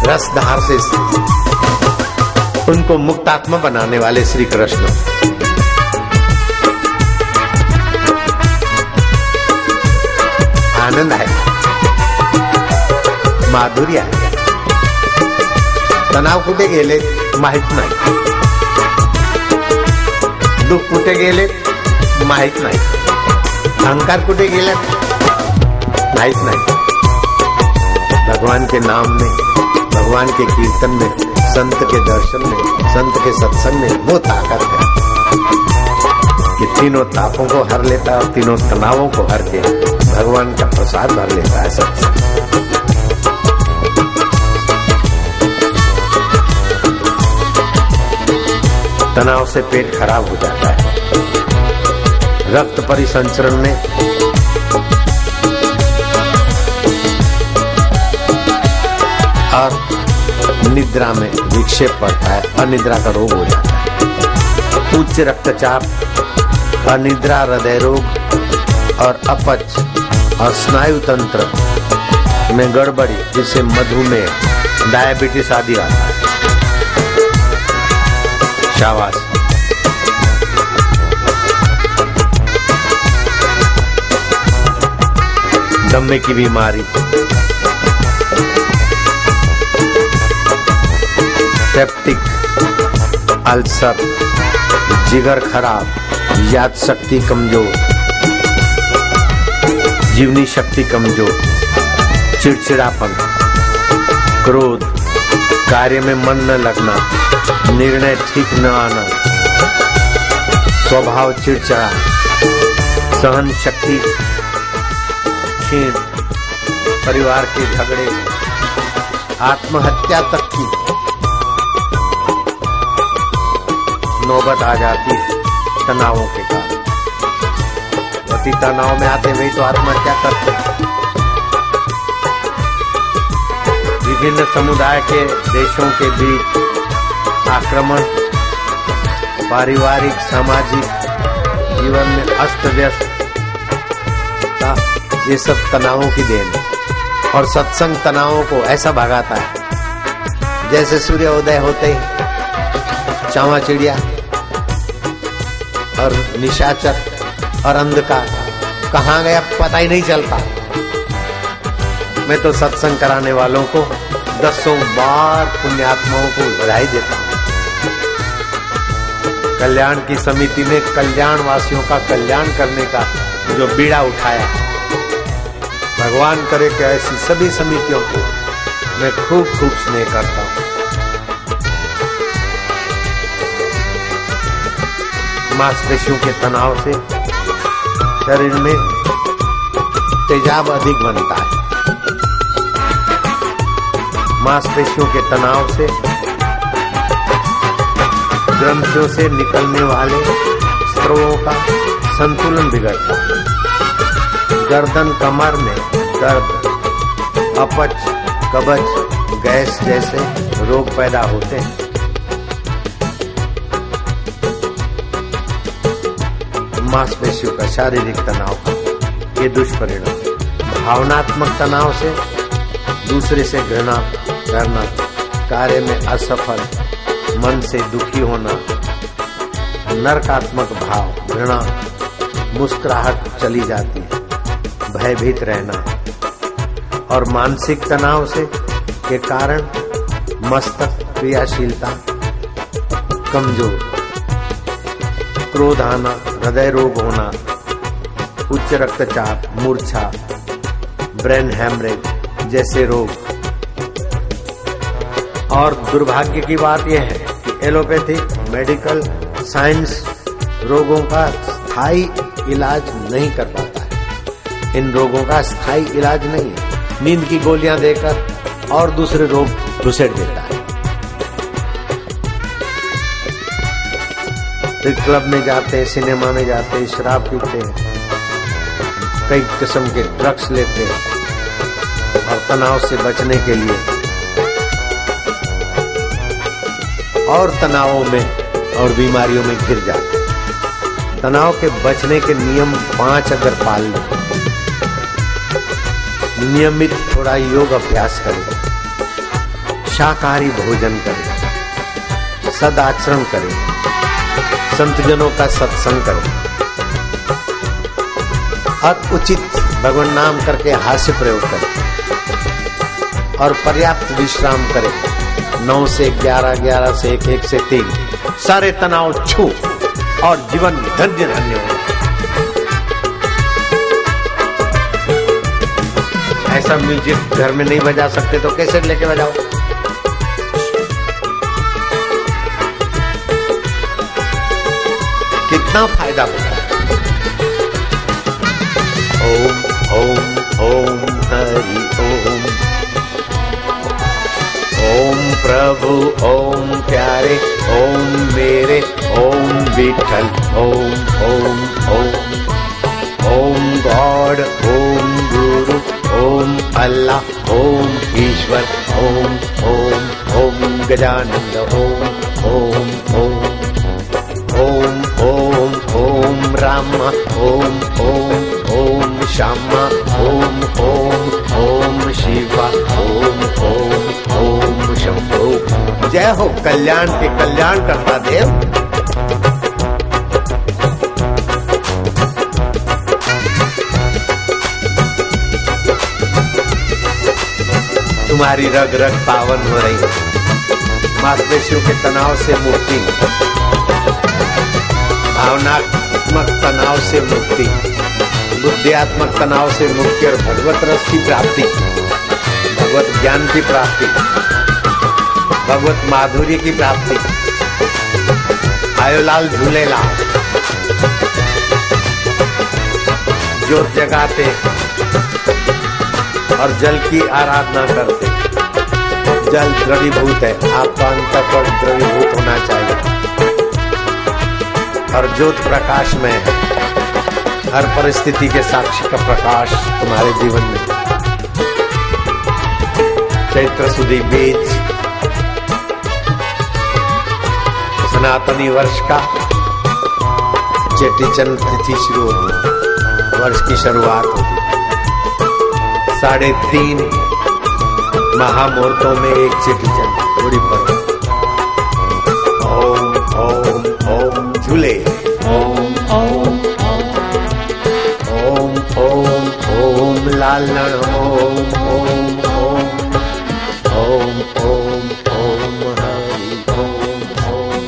रसधार से उनको मुक्तात्मा बनाने वाले श्री कृष्ण। आनंद है, माधुर्य है। तणाव कुठे गेले माहित नाही, दुःख कुठे गेले माहित नाही, अहंकार कुठे गेले माहित नहीं। भगवान के नाम में, भगवान के कीर्तन में, संत के दर्शन में, संत के सत्संग में वो ताकत है कि तीनों तापों को हर लेता है और तीनों तनावों को हर के भगवान का प्रसाद भर लेता है सत्संग। तनाव से पेट खराब हो जाता है, रक्त परिसंचरण में और निद्रा में विक्षेप पड़ता है, अनिद्रा का रोग हो जाता है। उच्च रक्तचाप, अनिद्रा, हृदय रोग और अपच और स्नायु तंत्र में गड़बड़ी, जिससे मधुमेह, डायबिटीज आदि आता है। शाबाश। दमे की बीमारी, पेप्टिक अल्सर, जिगर खराब, याद शक्ति कमजोर, जीवनी शक्ति कमजोर, चिड़चिड़ापन, क्रोध, कार्य में मन न लगना, निर्णय ठीक न आना, स्वभाव चिड़चिड़ा, सहन शक्ति क्षीण, परिवार के झगड़े, आत्महत्या तक की नौबत आ जाती है तनावों के कारण। अति तनाव में आते वही तो आत्महत्या करते हैं। विभिन्न समुदाय के देशों के बीच आक्रमण, पारिवारिक सामाजिक जीवन में अस्त व्यस्त, ये सब तनावों की देन है। और सत्संग तनावों को ऐसा भगाता है जैसे सूर्योदय होते ही चावा चिड़िया और निशाचर और अंधकार कहाँ गया पता ही नहीं चलता। मैं तो सत्संग कराने वालों को 10 बार पुण्यात्माओं को बधाई देता हूँ। कल्याण की समिति ने कल्याण वासियों का कल्याण करने का जो बीड़ा उठाया, भगवान करे कि ऐसी सभी समितियों को मैं खूब खूब स्नेह करता हूँ। मांसपेशियों के तनाव से शरीर में तेजाब अधिक बनता है। मांसपेशियों के तनाव से ग्रंथियों से निकलने वाले स्रावों का संतुलन बिगड़ता है। गर्दन कमर में दर्द, अपच, कब्ज, गैस जैसे रोग पैदा होते हैं। मांसपेशियों का शारीरिक तनाव का ये दुष्परिणाम। भावनात्मक तनाव से दूसरे से घृणा करना, कार्य में असफल, मन से दुखी होना, नरकात्मक भाव, घृणा, मुस्कुराहट चली जाती है, भयभीत रहना। और मानसिक तनाव से के कारण मस्तक क्रियाशीलता कमजोर, क्रोध आना, हृदय रोग होना, उच्च रक्तचाप, मूर्छा, ब्रेन हैमरेज जैसे रोग। और दुर्भाग्य की बात यह है कि एलोपैथिक मेडिकल साइंस रोगों का स्थायी इलाज नहीं कर पाता है। इन रोगों का स्थायी इलाज नहीं है। नींद की गोलियां देकर और दूसरे रोग घुसेड़ देता है। फिर क्लब में जाते हैं, सिनेमा में जाते हैं, शराब पीते हैं, कई किस्म के ड्रग्स लेते हैं और तनाव से बचने के लिए और तनावों में और बीमारियों में घिर जाते हैं। तनाव के बचने के नियम 5 अगर पाल लें, नियमित थोड़ा योग अभ्यास करें, शाकाहारी भोजन करें, सदाचरण करें, संतजनों का सत्संग करें और उचित भगवान नाम करके हास्य प्रयोग करें और पर्याप्त विश्राम करें। 9 से 11, 11 से 1, 1 से 3 सारे तनाव छू और जीवन धन्य धन्य हो। ऐसा म्यूजिक घर में नहीं बजा सकते तो कैसेट लेके बजाओ। कितना फायदा होता है। ओम ओम ओम हरि ओम, ओम प्रभु ओम प्यारे, ओम मेरे, ओम विठल, ओम ओम ओम, ओम गॉड, ओम गुरु, ओम अल्लाह, ओम ईश्वर, ओम ओम ओम गजानंद, ओम ओम ओम, ओम ओम ओम राम, ओम ओम ओम श्यामा, ओम ओम ओम शिवा, ओम ओम ओम शंभो। जय हो कल्याण के कल्याण करता देव। तुम्हारी रग रग पावन हो रही है। मांसपेशियों के तनाव से मुक्ति, भावनात्मक तनाव से मुक्ति, बुद्धियात्मक तनाव से मुक्ति और भगवत रस की प्राप्ति, भगवत ज्ञान की प्राप्ति, भगवत माधुर्य की प्राप्ति। आयो लाल झूलेलाल। ज्योत जगाते और जल की आराधना करते। जल द्रवीभूत है, आपका अंतःकरण द्रवीभूत होना चाहिए और ज्योत प्रकाश में है। हर परिस्थिति के साक्षी का प्रकाश तुम्हारे जीवन में। चैत्र सुदी बीज सनातनी वर्ष का चेटीचंद तिथि शुरू होगी, वर्ष की शुरुआत होगी। 3.5 महामुहूर्तों में एक चेटीचंद पूरी पर। ओम ओम ओम झूले। ओम ओम ओम ओम ओम लालण। ओम ओम ओम ओम ओम ओम हरि। ओम ओम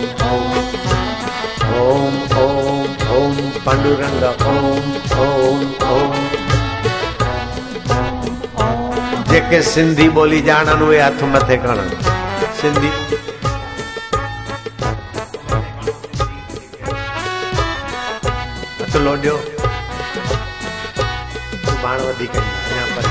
ओम ओम ओम पांडुरंग। ओम ओम ओम। जेके सिंधी बोली जानन वे हथ मथे खणन। सिंधी हथ लोडियो बाण वधीक यहाँ पर।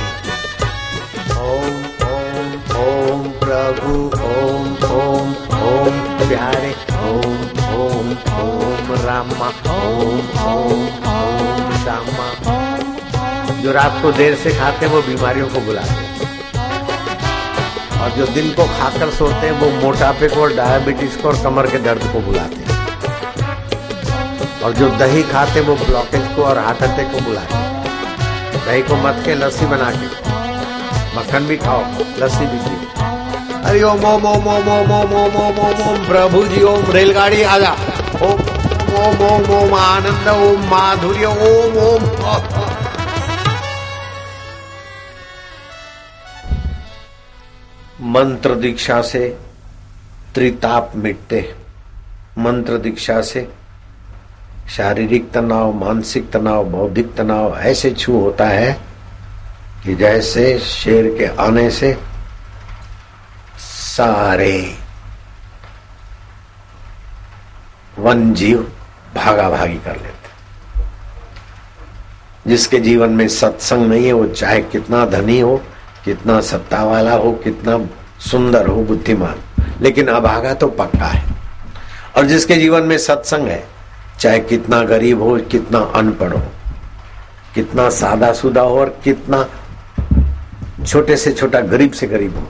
ओम ओम ओम प्रभु। ओम ओम ओम प्यारे। ओम ओम ओम रामा। ओम ओम ओम श्यामा। जो रात को देर से खाते हैं वो बीमारियों को बुलाते हैं, और जो दिन को खाकर सोते हैं वो मोटापे को और डायबिटीज को और कमर के दर्द को बुलाते हैं, और जो दही खाते हैं वो ब्लॉकेज को और हार्ट अटैक को बुलाते हैं। दही को मत के लस्सी बना के, मक्खन भी खाओ, लस्सी भी पियो। हरि ओम ओम ओम ओम ओम ओम ओम ओम ओम ओम प्रभु जी। ओम रेलगाड़ी आजा। ओम ओम ओम ओम आनंद। ओम माधुर्य। ओम ओम। मंत्र दीक्षा से त्रिताप मिटते। मंत्र दीक्षा से शारीरिक तनाव, मानसिक तनाव, बौद्धिक तनाव ऐसे छू होता है कि जैसे शेर के आने से सारे वन जीव भागा भागी कर लेते। जिसके जीवन में सत्संग नहीं है वो चाहे कितना धनी हो, कितना सत्ता वाला हो, कितना सुंदर हो, बुद्धिमान, लेकिन अभागा तो पक्का है। और जिसके जीवन में सत्संग है, चाहे कितना गरीब हो, कितना अनपढ़ हो, कितना सादा सुदा हो और कितना छोटे से छोटा गरीब से गरीब हो,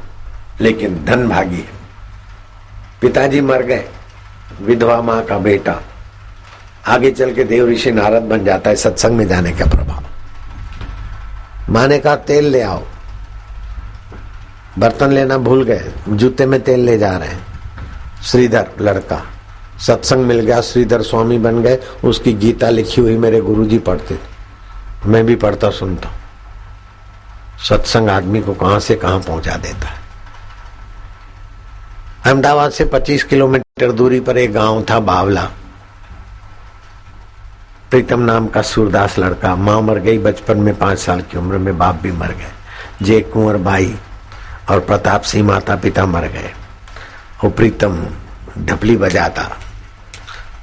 लेकिन धन भागी है। पिताजी मर गए, विधवा मां का बेटा आगे चल के देव ऋषि नारद बन जाता है सत्संग में जाने का प्रभाव। मां ने कहा तेल ले आओ, बर्तन लेना भूल गए, जूते में तेल ले जा रहे हैं। श्रीधर लड़का सत्संग मिल गया, श्रीधर स्वामी बन गए। उसकी गीता लिखी हुई मेरे गुरुजी पढ़ते, मैं भी पढ़ता सुनता। सत्संग आदमी को कहां से कहां पहुंचा देता है। अहमदाबाद से 25 किलोमीटर दूरी पर एक गांव था बावला। प्रीतम नाम का सूरदास लड़का, मां मर गई बचपन में, 5 साल की उम्र में बाप भी मर गए। जय कुंवर बाई और प्रताप सिंह माता पिता मर गए। वो प्रीतम ढपली बजाता,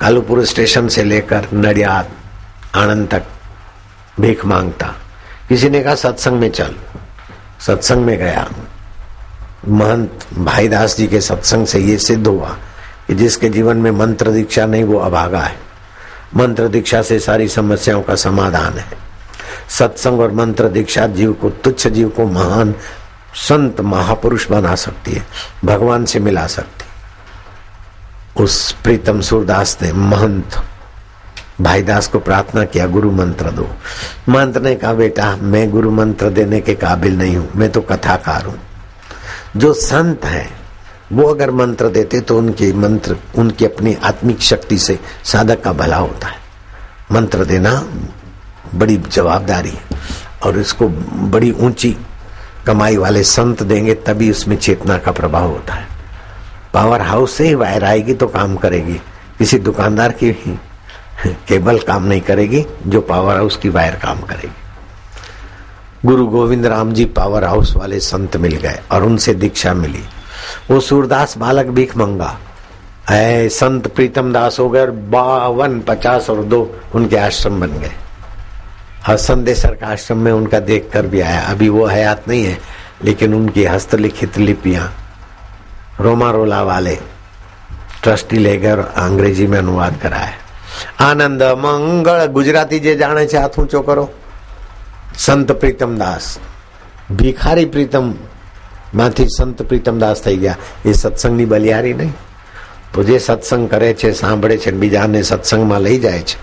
कालूपुर स्टेशन से लेकर नडियाद आनंद तक भीख मांगता। किसी ने कहा सत्संग में चल, सत्संग में गया। महंत भाईदास जी के सत्संग से ये सिद्ध हुआ कि जिसके जीवन में मंत्र दीक्षा नहीं वो अभागा है। मंत्र दीक्षा से सारी समस्याओं का समाधान है। सत्संग और मंत्र दीक्षा जीव को, तुच्छ जीव को महान संत महापुरुष बना सकती है, भगवान से मिला सकती। उस प्रीतम सूरदास ने महंत भाईदास को प्रार्थना किया, गुरु मंत्र दो। महंत ने कहा बेटा मैं गुरु मंत्र देने के काबिल नहीं हूं, मैं तो कथाकार हूं। जो संत हैं वो अगर मंत्र देते तो उनके मंत्र उनकी अपनी आत्मिक शक्ति से साधक का भला होता है। मंत्र देना बड़ी जवाबदारी है और इसको बड़ी ऊंची कमाई वाले संत देंगे तभी उसमें चेतना का प्रभाव होता है। पावर हाउस से ही वायर आएगी तो काम करेगी, किसी दुकानदार की केबल काम नहीं करेगी, जो पावर हाउस की वायर काम करेगी। गुरु गोविंद राम जी पावर हाउस वाले संत मिल गए और उनसे दीक्षा मिली। वो सूरदास बालक भीख मंगा है। संत प्रीतम दास हो गए और 52, 50 और 2 उनके आश्रम बन गए। और संदेशर का आश्रम में उनका देख कर भी आया। अभी वो हयात नहीं है, लेकिन उनकी हस्तलिखित लिपियां रोमारोला वाले ट्रस्टी ले गए और अंग्रेजी में अनुवाद कराया। आनंद मंगल गुजराती जे जाने छे हाथ ऊंचो करो। संत प्रीतम दास ભિખારી પ્રીતમ માંથી સંત પ્રીતમ દાસ થઈ ગયા। એ સત્સંગની બલિયારી નહીં। તો જે સત્સંગ કરે છે, સાંભળે છે, બીજાને સત્સંગમાં લઈ જાય છે,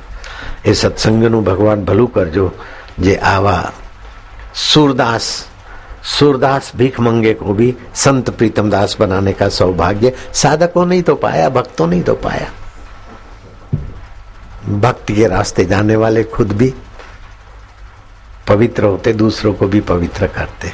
એ સત્સંગનું ભગવાન ભલું કરજો। જે આવા सूरदास भीख मंगे को भी संत प्रीतम दास बनाने का सौभाग्य साधकों ने तो पाया, भक्तों ने तो पाया। भक्ति के रास्ते जाने वाले खुद भी पवित्र होते, दूसरों को भी पवित्र करते।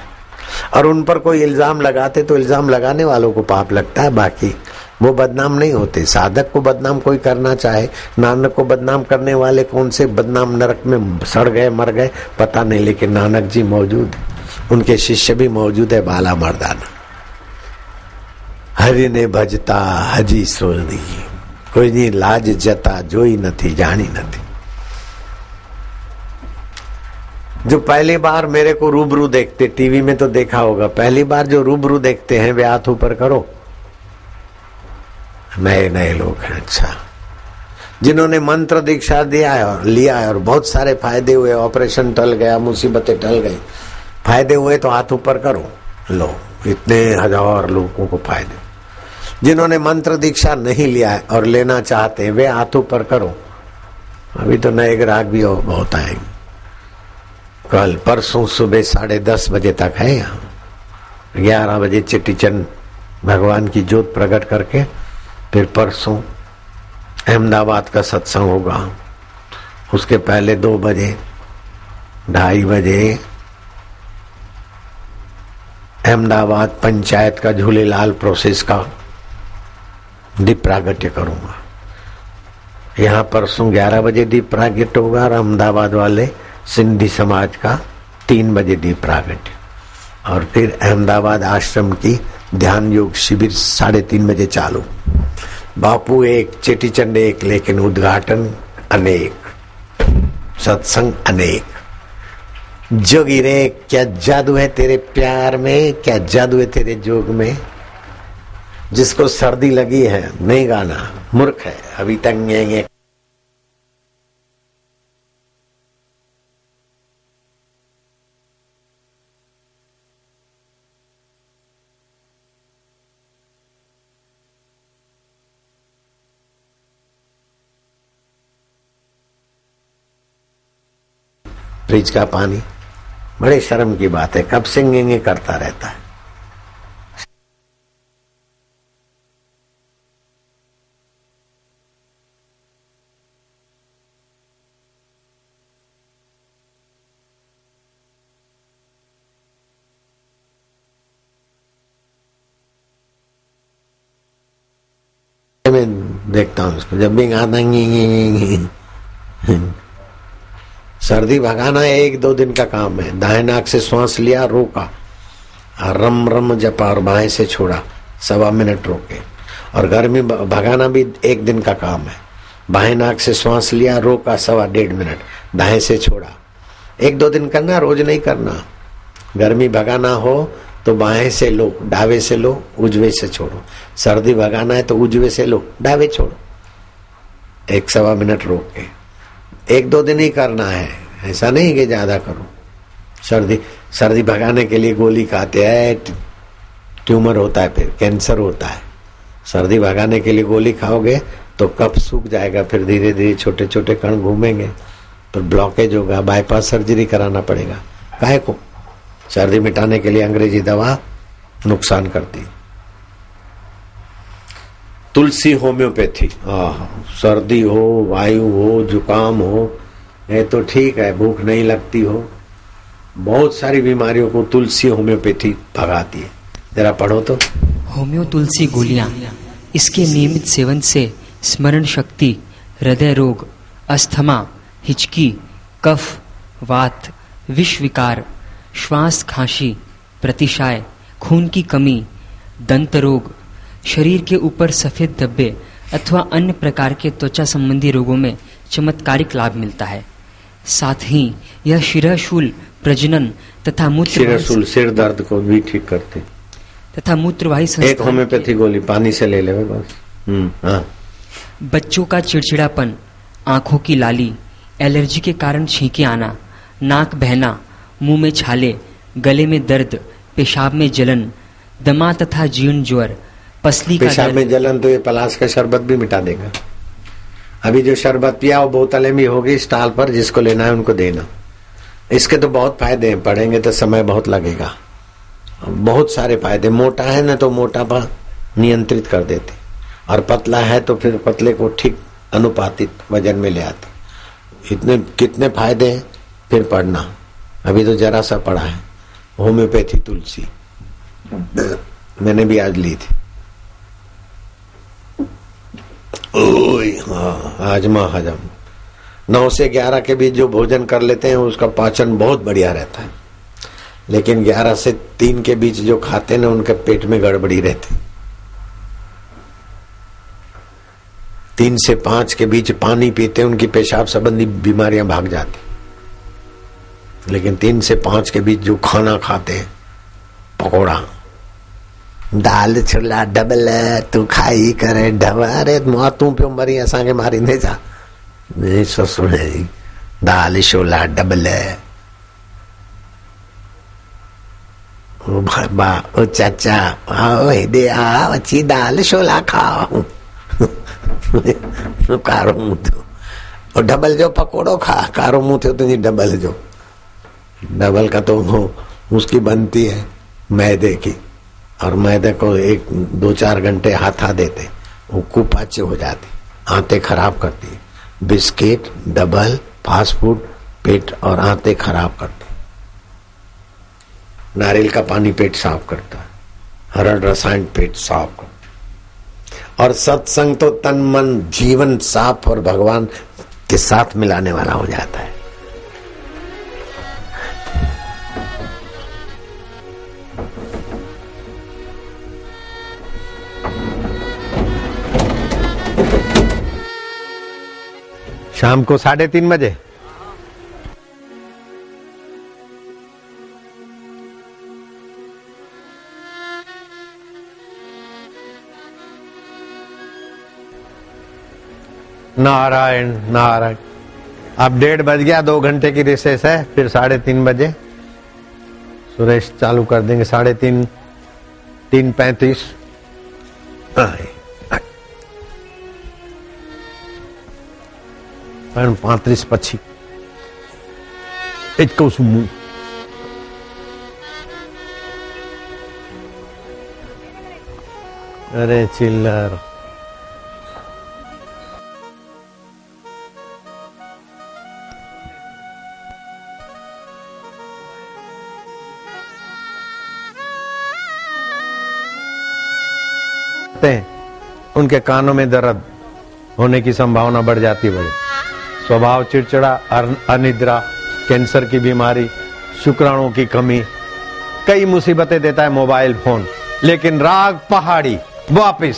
और उन पर कोई इल्जाम लगाते तो इल्जाम लगाने वालों को पाप लगता है, बाकी वो बदनाम नहीं होते। साधक को बदनाम कोई करना चाहे, नानक को बदनाम करने वाले कौन से बदनाम नरक में सड़ गए, मर गए, पता नहीं, लेकिन नानक जी मौजूद, उनके शिष्य भी मौजूद है। बाला मर्दाना हरि ने भजता हजी सोदी, कोई नहीं लाज जता जोई नथी जानी नथी। जो पहली बार मेरे को रूबरू देखते, टीवी में तो देखा होगा, पहली बार जो रूबरू देखते हैं वे हाथ ऊपर करो। नए नए लोग हैं। अच्छा, जिन्होंने मंत्र दीक्षा लिया है और बहुत सारे फायदे हुए, ऑपरेशन टल गया, मुसीबतें टल गई, फायदे हुए तो हाथ ऊपर करो। लो, इतने हजार लोगों को फायदे। जिन्होंने मंत्र दीक्षा नहीं लिया है और लेना चाहते हैं वे हाथ ऊपर करो। अभी तो नए ग्राहक भी बहुत आएंगे। कल परसों सुबह 10:30 बजे तक है यहाँ। 11 बजे चेटीचंद भगवान की ज्योत प्रकट करके फिर परसों अहमदाबाद का सत्संग होगा। उसके पहले 2 बजे 2:30 बजे अहमदाबाद पंचायत का झूलेलाल प्रोसेस का दीप प्रागट्य करूंगा। यहाँ परसों 11 बजे दीप प्रागट्य होगा और अहमदाबाद वाले सिंधी समाज का 3 बजे दीप प्रागट्य, और फिर अहमदाबाद आश्रम की ध्यान योग शिविर 3:30 बजे चालू। बापू एक, चेटीचंड एक, लेकिन उद्घाटन अनेक, सत्संग अनेक। जोगी रे क्या जादू है तेरे प्यार में, क्या जादू है तेरे जोग में। जिसको सर्दी लगी है नहीं गाना, मूर्ख है। अभी तक ये फ्रिज का पानी, बड़े शर्म की बात है। कब से ये करता रहता है। मैं देखता हूँ उसको, जब भी गाता सर्दी भगाना 1-2 दिन का काम है। दाएं नाक से श्वास लिया, रोका, रम रम जपा और बाएं से छोड़ा, 1.25 मिनट रोके। और गर्मी भगाना भी 1 दिन का काम है। बाएं नाक से श्वास लिया, रोका, 1.25 मिनट, दाएं से छोड़ा। 1-2 दिन करना, रोज नहीं करना। गर्मी भगाना हो तो बाएं से लो, डावे से लो, उजवे से छोड़ो। सर्दी भगाना है तो उजवे से लो, डावे छोड़ो। 1-1.25 मिनट रोक के 1-2 दिन ही करना है, ऐसा नहीं कि ज्यादा करो। सर्दी भगाने के लिए गोली खाते हैं, ट्यूमर होता है, फिर कैंसर होता है। सर्दी भगाने के लिए गोली खाओगे तो कफ सूख जाएगा, फिर धीरे धीरे छोटे छोटे कण घूमेंगे, तो ब्लॉकेज होगा, बाईपास सर्जरी कराना पड़ेगा। काहे को? सर्दी मिटाने के लिए अंग्रेजी दवा नुकसान करती। तुलसी होम्योपैथी, सर्दी हो, वायु हो, जुकाम हो, ये तो ठीक है, भूख नहीं लगती हो, बहुत सारी बीमारियों को तुलसी होम्योपैथी भगाती है। जरा पढ़ो तो। होम्यो तुलसी गोलियां, इसके नियमित सेवन से स्मरण शक्ति, हृदय रोग, अस्थमा, हिचकी, कफ, वात, विष विकार, श्वास खांसी, प्रतिशाय, खून की कमी, दंत रोग, शरीर के ऊपर सफ़ेद धब्बे अथवा अन्य प्रकार के त्वचा संबंधी रोगों में चमत्कारिक लाभ मिलता है। साथ ही यह शिरशूल प्रजनन तथा शिरशूल सिर दर्द को भी ठीक करते तथा मूत्रवाही एक संस्थान होम्योपैथी गोली पानी से ले ले बस। हाँ। बच्चों का चिड़चिड़ापन, आंखों की लाली, एलर्जी के कारण छींके आना, नाक बहना, मुंह में छाले, गले में दर्द, पेशाब में जलन, दमा तथा जीर्ण ज्वर, पसली का पेशाब में जलन तो ये पलाश का शरबत भी मिटा देगा। अभी जो शरबत पिया वो बोतलें भी होगी स्टॉल पर, जिसको लेना है उनको देना। इसके तो बहुत फायदे हैं, पढ़ेंगे तो समय बहुत लगेगा। बहुत सारे फायदे। मोटा है ना तो मोटापा नियंत्रित कर देते, और पतला है तो फिर पतले को ठीक अनुपातित वजन में ले आते। इतने कितने फायदे हैं, फिर पढ़ना। अभी तो जरा सा पढ़ा है। होम्योपैथी तुलसी मैंने भी आज ली थी। हाँ, हाजमा हजम 9 से 11 के बीच जो भोजन कर लेते हैं उसका पाचन बहुत बढ़िया रहता है, लेकिन 11 से 3 के बीच जो खाते हैं ना उनके पेट में गड़बड़ी रहती। 3 से 5 के बीच पानी पीते उनकी पेशाब संबंधी बीमारियां भाग जाती। लेकिन 3 से 5 के बीच जो खाना खाते हैं, पकौड़ा, दाल छोला डबल तू खाई करे ढवा, अरे तू पियो मरी असांखे मारींदे छा। नहीं ससुर दाल छोला डबल, ओ बाबा ओ चाचा आओ हेॾे आ अची दाल छोला खाओ। कारो मुंह थियो, और डबल जो पकोड़ो खा, कारो मुंह थियो तुझी डबल जो। डबल का तो उसकी बनती है मैदे की, और मैदे को 1-2-4 घंटे हाथा देते, वो कुपाचे हो जाती, आंतें खराब करती है। बिस्किट डबल फास्ट फूड पेट और आंतें खराब करते। नारियल का पानी पेट साफ करता है, हरड़ रसायन पेट साफ करता, और सत्संग तो तन मन जीवन साफ और भगवान के साथ मिलाने वाला हो जाता है। शाम को 3:30 बजे नारायण नारायण। अब 1:30 बज गया, 2 घंटे की रिसेस है, फिर 3:30 बजे सुरेश चालू कर देंगे। 3:30 3:35 35 પછી એ જ કહું છું હું। અરે ચિલ્લર उनके कानों में दर्द होने की संभावना बढ़ जाती है। स्वभाव चिड़चिड़ा, अनिद्रा, कैंसर की बीमारी, शुक्राणुओं की कमी, कई मुसीबतें देता है मोबाइल फोन। लेकिन राग पहाड़ी वापिस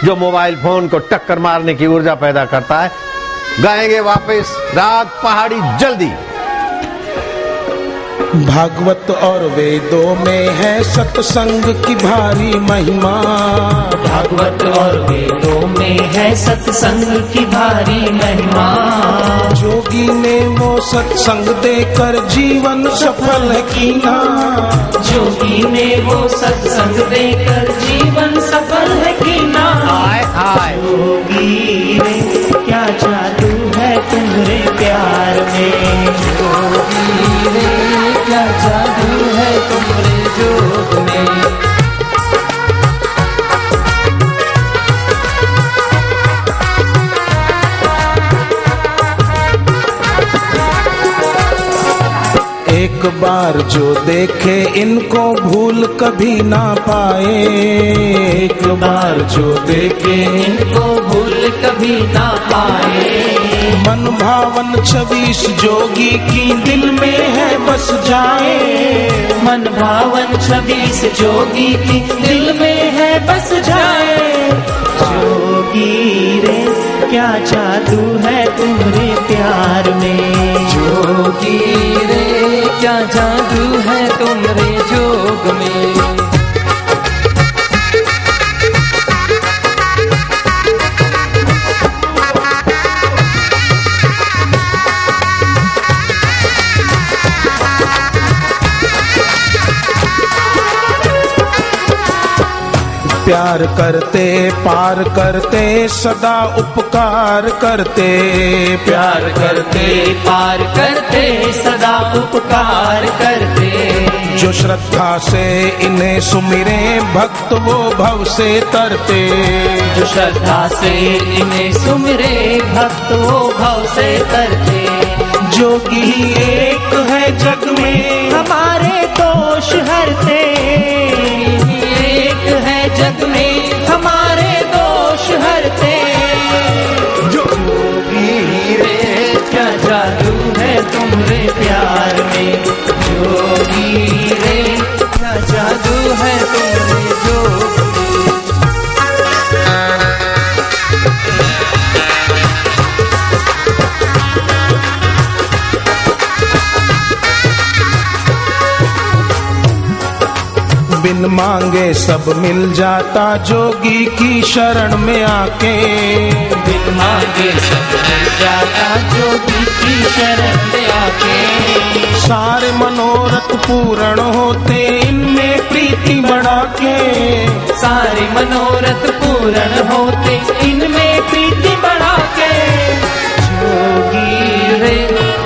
जो मोबाइल फोन को टक्कर मारने की ऊर्जा पैदा करता है, गाएंगे वापिस राग पहाड़ी जल्दी। भागवत और वेदों में है सत्संग की भारी महिमा। भागवत और वेदों में है सत्संग की भारी महिमा। जोगी ने वो सत्संग देकर जीवन सफल कीना। जोगी ने वो सत्संग देकर जीवन सफल कीना। आए आए जोगी रे क्या जादू है तुम्हारे प्यार में। जोगी रे क्या जादू है तुम्हारे जोग में। एक बार जो देखे इनको भूल कभी ना पाए। एक बार जो देखे इनको भूल कभी ना पाए। मन भावन छवि जोगी की दिल में है बस जाए। मन भावन छवि जोगी की दिल में है बस जाए। जोगी रे क्या जादू है तुम्हारे प्यार में। जोगी रे क्या जादू है तुमरे जोग में। प्यार करते पार करते सदा उपकार करते। प्यार करते पार करते सदा उपकार करते। जो श्रद्धा से इन्हें सुमिरे भक्त वो भव से तरते। जो श्रद्धा से इन्हें सुमिरे भक्त वो भव से तरते। जोगी एक है जग में हमारे दोष हरते। एक है जग में हमारे दोष हरते। जोगी रे क्या जादू है तुम्हारे प्यार में। जोगी रे क्या जादू है तुम्हारे जोग में। बिन मांगे सब मिल जाता जोगी की शरण में आके। बिन मांगे सब मिल जाता जोगी की शरण में आके। सारे मनोरथ पूर्ण होते इनमें प्रीति बढ़ा के। सारे मनोरथ पूर्ण होते इनमें प्रीति बढ़ा के। जोगी रे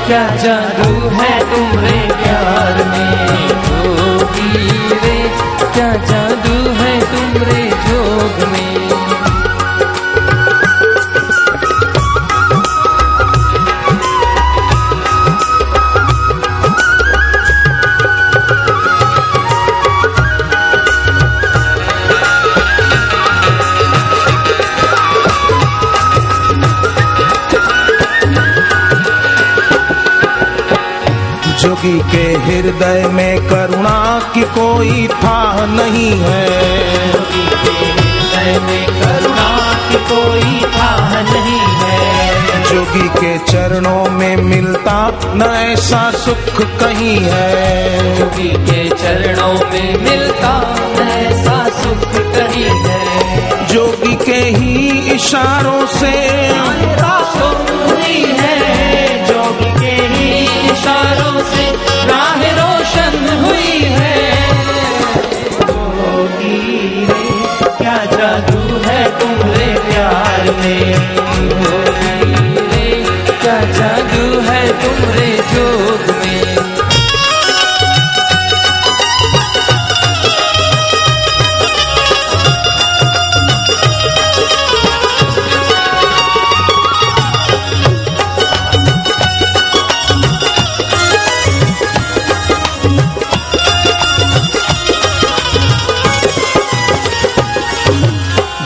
क्या जादू है तुम्हारे प्यार में। जोगी रे क्या जादू है तुम्हारे जोग में। जोगी के हृदय में करुणा की कोई था नहीं है। जोगी के हृदय में करुणा की कोई था नहीं है। जोगी के चरणों में मिलता न ऐसा सुख कहीं है। जोगी के चरणों में मिलता ऐसा सुख कहीं है। जोगी के ही इशारों से हुई है। जोगी के ही इशारों से राह रोशन हुई है। जोगी रे क्या जादू है तुम्हारे प्यार में। जोगी रे क्या जादू है तुम्हारे जोग में।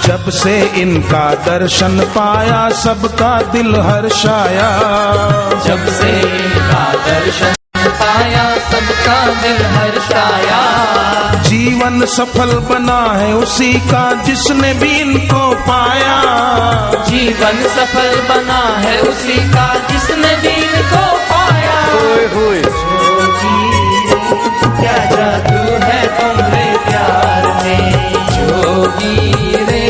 जब से इनका दर्शन पाया सबका दिल हर्षाया। जब से इनका दर्शन पाया सबका दिल हर्षाया। जीवन सफल बना है उसी का जिसने भी इनको पाया। जीवन सफल बना है उसी का जिसने भी इनको पाया। क्या जादू है तुम्हारे प्यार में। जोगी रे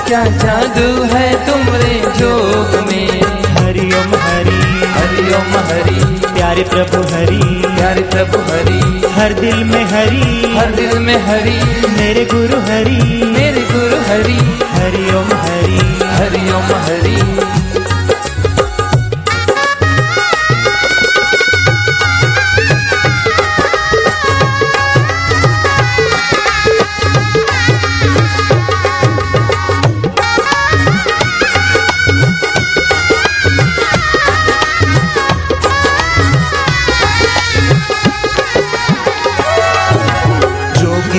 क्या जादू है तुम्हारे जोग में। हरिओम हरि हरिओम हरि प्यारे प्रभु हरि प्यारे प्रभु हरि। हर दिल में हरि हर दिल में हरि मेरे गुरु हरि मेरे गुरु हरि। हरिओम हरि हरिओम हरि।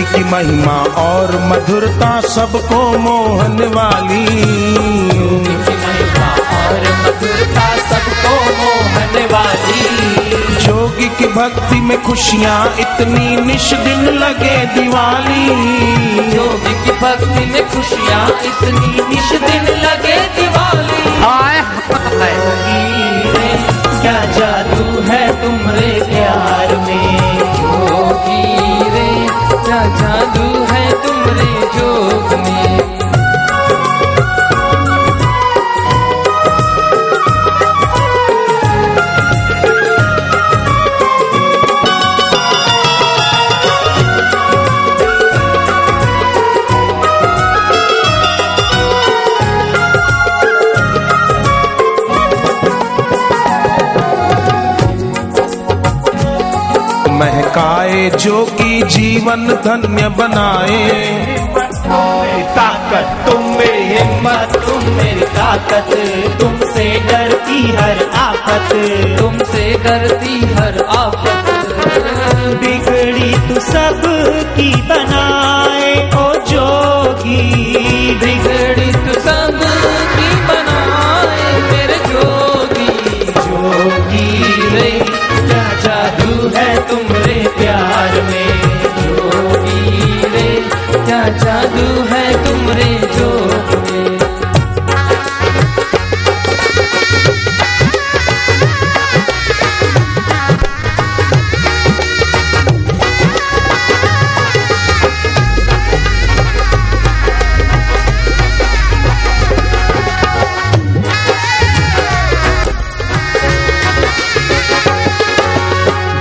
की महिमा और मधुरता सबको मोहन वाली। की महिमा और मधुरता सब भक्ति में खुशियाँ इतनी निश दिन लगे दिवाली। जोगी की भक्ति में खुशियाँ इतनी निश दिन लगे दिवाली। आए जोगी रे क्या जादू है तुम्हारे प्यार में, जोगी रे क्या जादू है तुम्हारे जोग में। महकाए जोगी जीवन धन्य बनाए। मेरी ताकत तुम मेरी हिम्मत, तुम मेरी ताकत, तुमसे डरती हर आफत, तुमसे डरती हर आफत। बिगड़ी तू सब की बनाए ओ जोगी, बिगड़ी तू सब की बनाए मेरे जोगी। जोगी रे क्या जादू है तुम्हारे प्यार में, जोगी रे क्या जादू है तुम्हारे जोग में।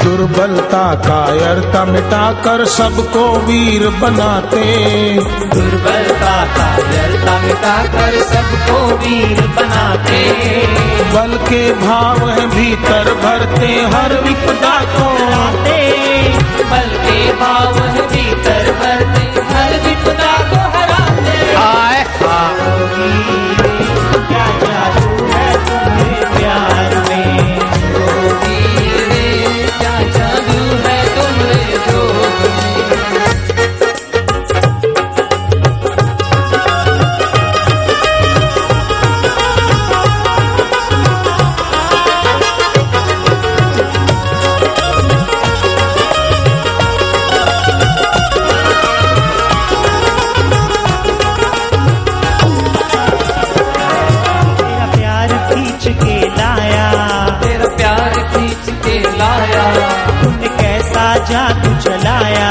दुर्बलता कायरता मिटाकर सबको वीर बनाते। दुर्बलता कायरता मिटाकर सबको वीर बनाते। बल के भाव है भीतर भरते हर विपदा को हराते। बल के भाव है भीतर भरते हर विपदा को हराते। आए क्या जादू है तुम्हारे प्यार में, जोगी रे क्या जादू है तुम्हारे जोग में। तेरा प्यार खींच के लाया, तेरा प्यार खींच के लाया। तूने कैसा जादू चलाया,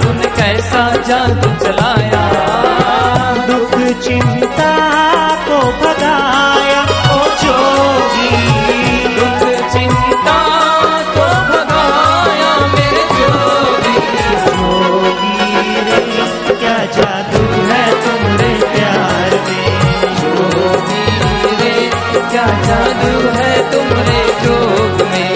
तूने कैसा जादू चलाया। दुख चिंता को भगाया ओ जोगी, दुख चिंता को भगाया मेरे जोगी। जोगी रे क्या जादू है तुम्हारे प्यार में, जोगी रे क्या जादू है तुम्हारे जोग में।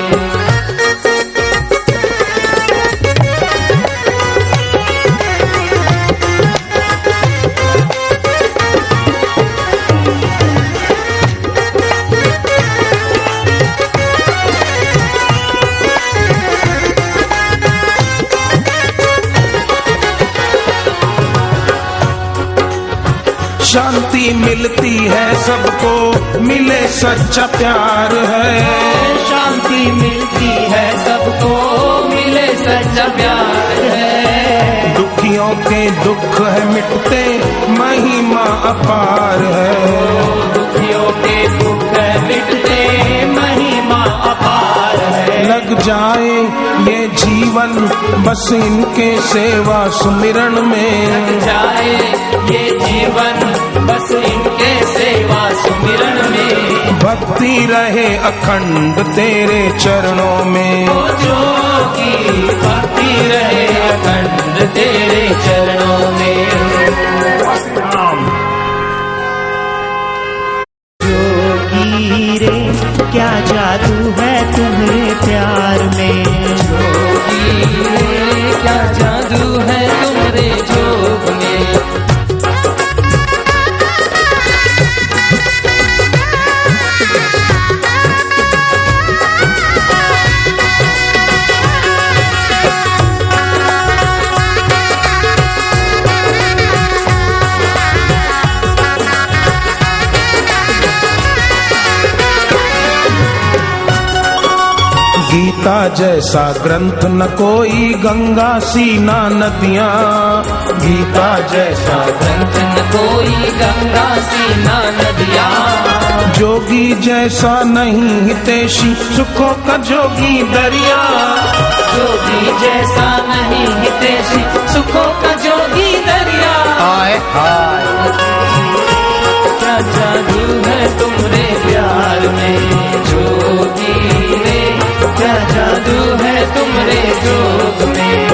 शांति मिलती है सबको मिले सच्चा प्यार है। शांति मिलती है सबको मिले सच्चा प्यार है। दुखियों के दुख है मिटते महिमा अपार है। दुखियों के दुख मिटते महिमा अपार है। लग जाए ये जीवन बस इनके सेवा सुमिरन में। जाए ये जीवन बस इनके सेवा सुमिरन में। भक्ति रहे अखंड तेरे चरणों में। ओ जोगी भक्ति रहे अखंड तेरे चरणों में। जोगी रे क्या जादू है तुम्हारे प्यार में, जोगी रे क्या जादू है तुम्हारे जोग में। गीता जैसा ग्रंथ न कोई, गंगा सी ना नदियाँ। गीता जैसा ग्रंथ न कोई, गंगा सी ना नदियाँ। जोगी जैसा नहीं हितैषी, सुखों का जोगी दरिया। जोगी जैसा नहीं हितैषी, सुखों का जोगी दरिया। हाय हाय क्या जादू है तुमरे प्यार में जोगी रे, क्या जादू है तुमरे जोग में।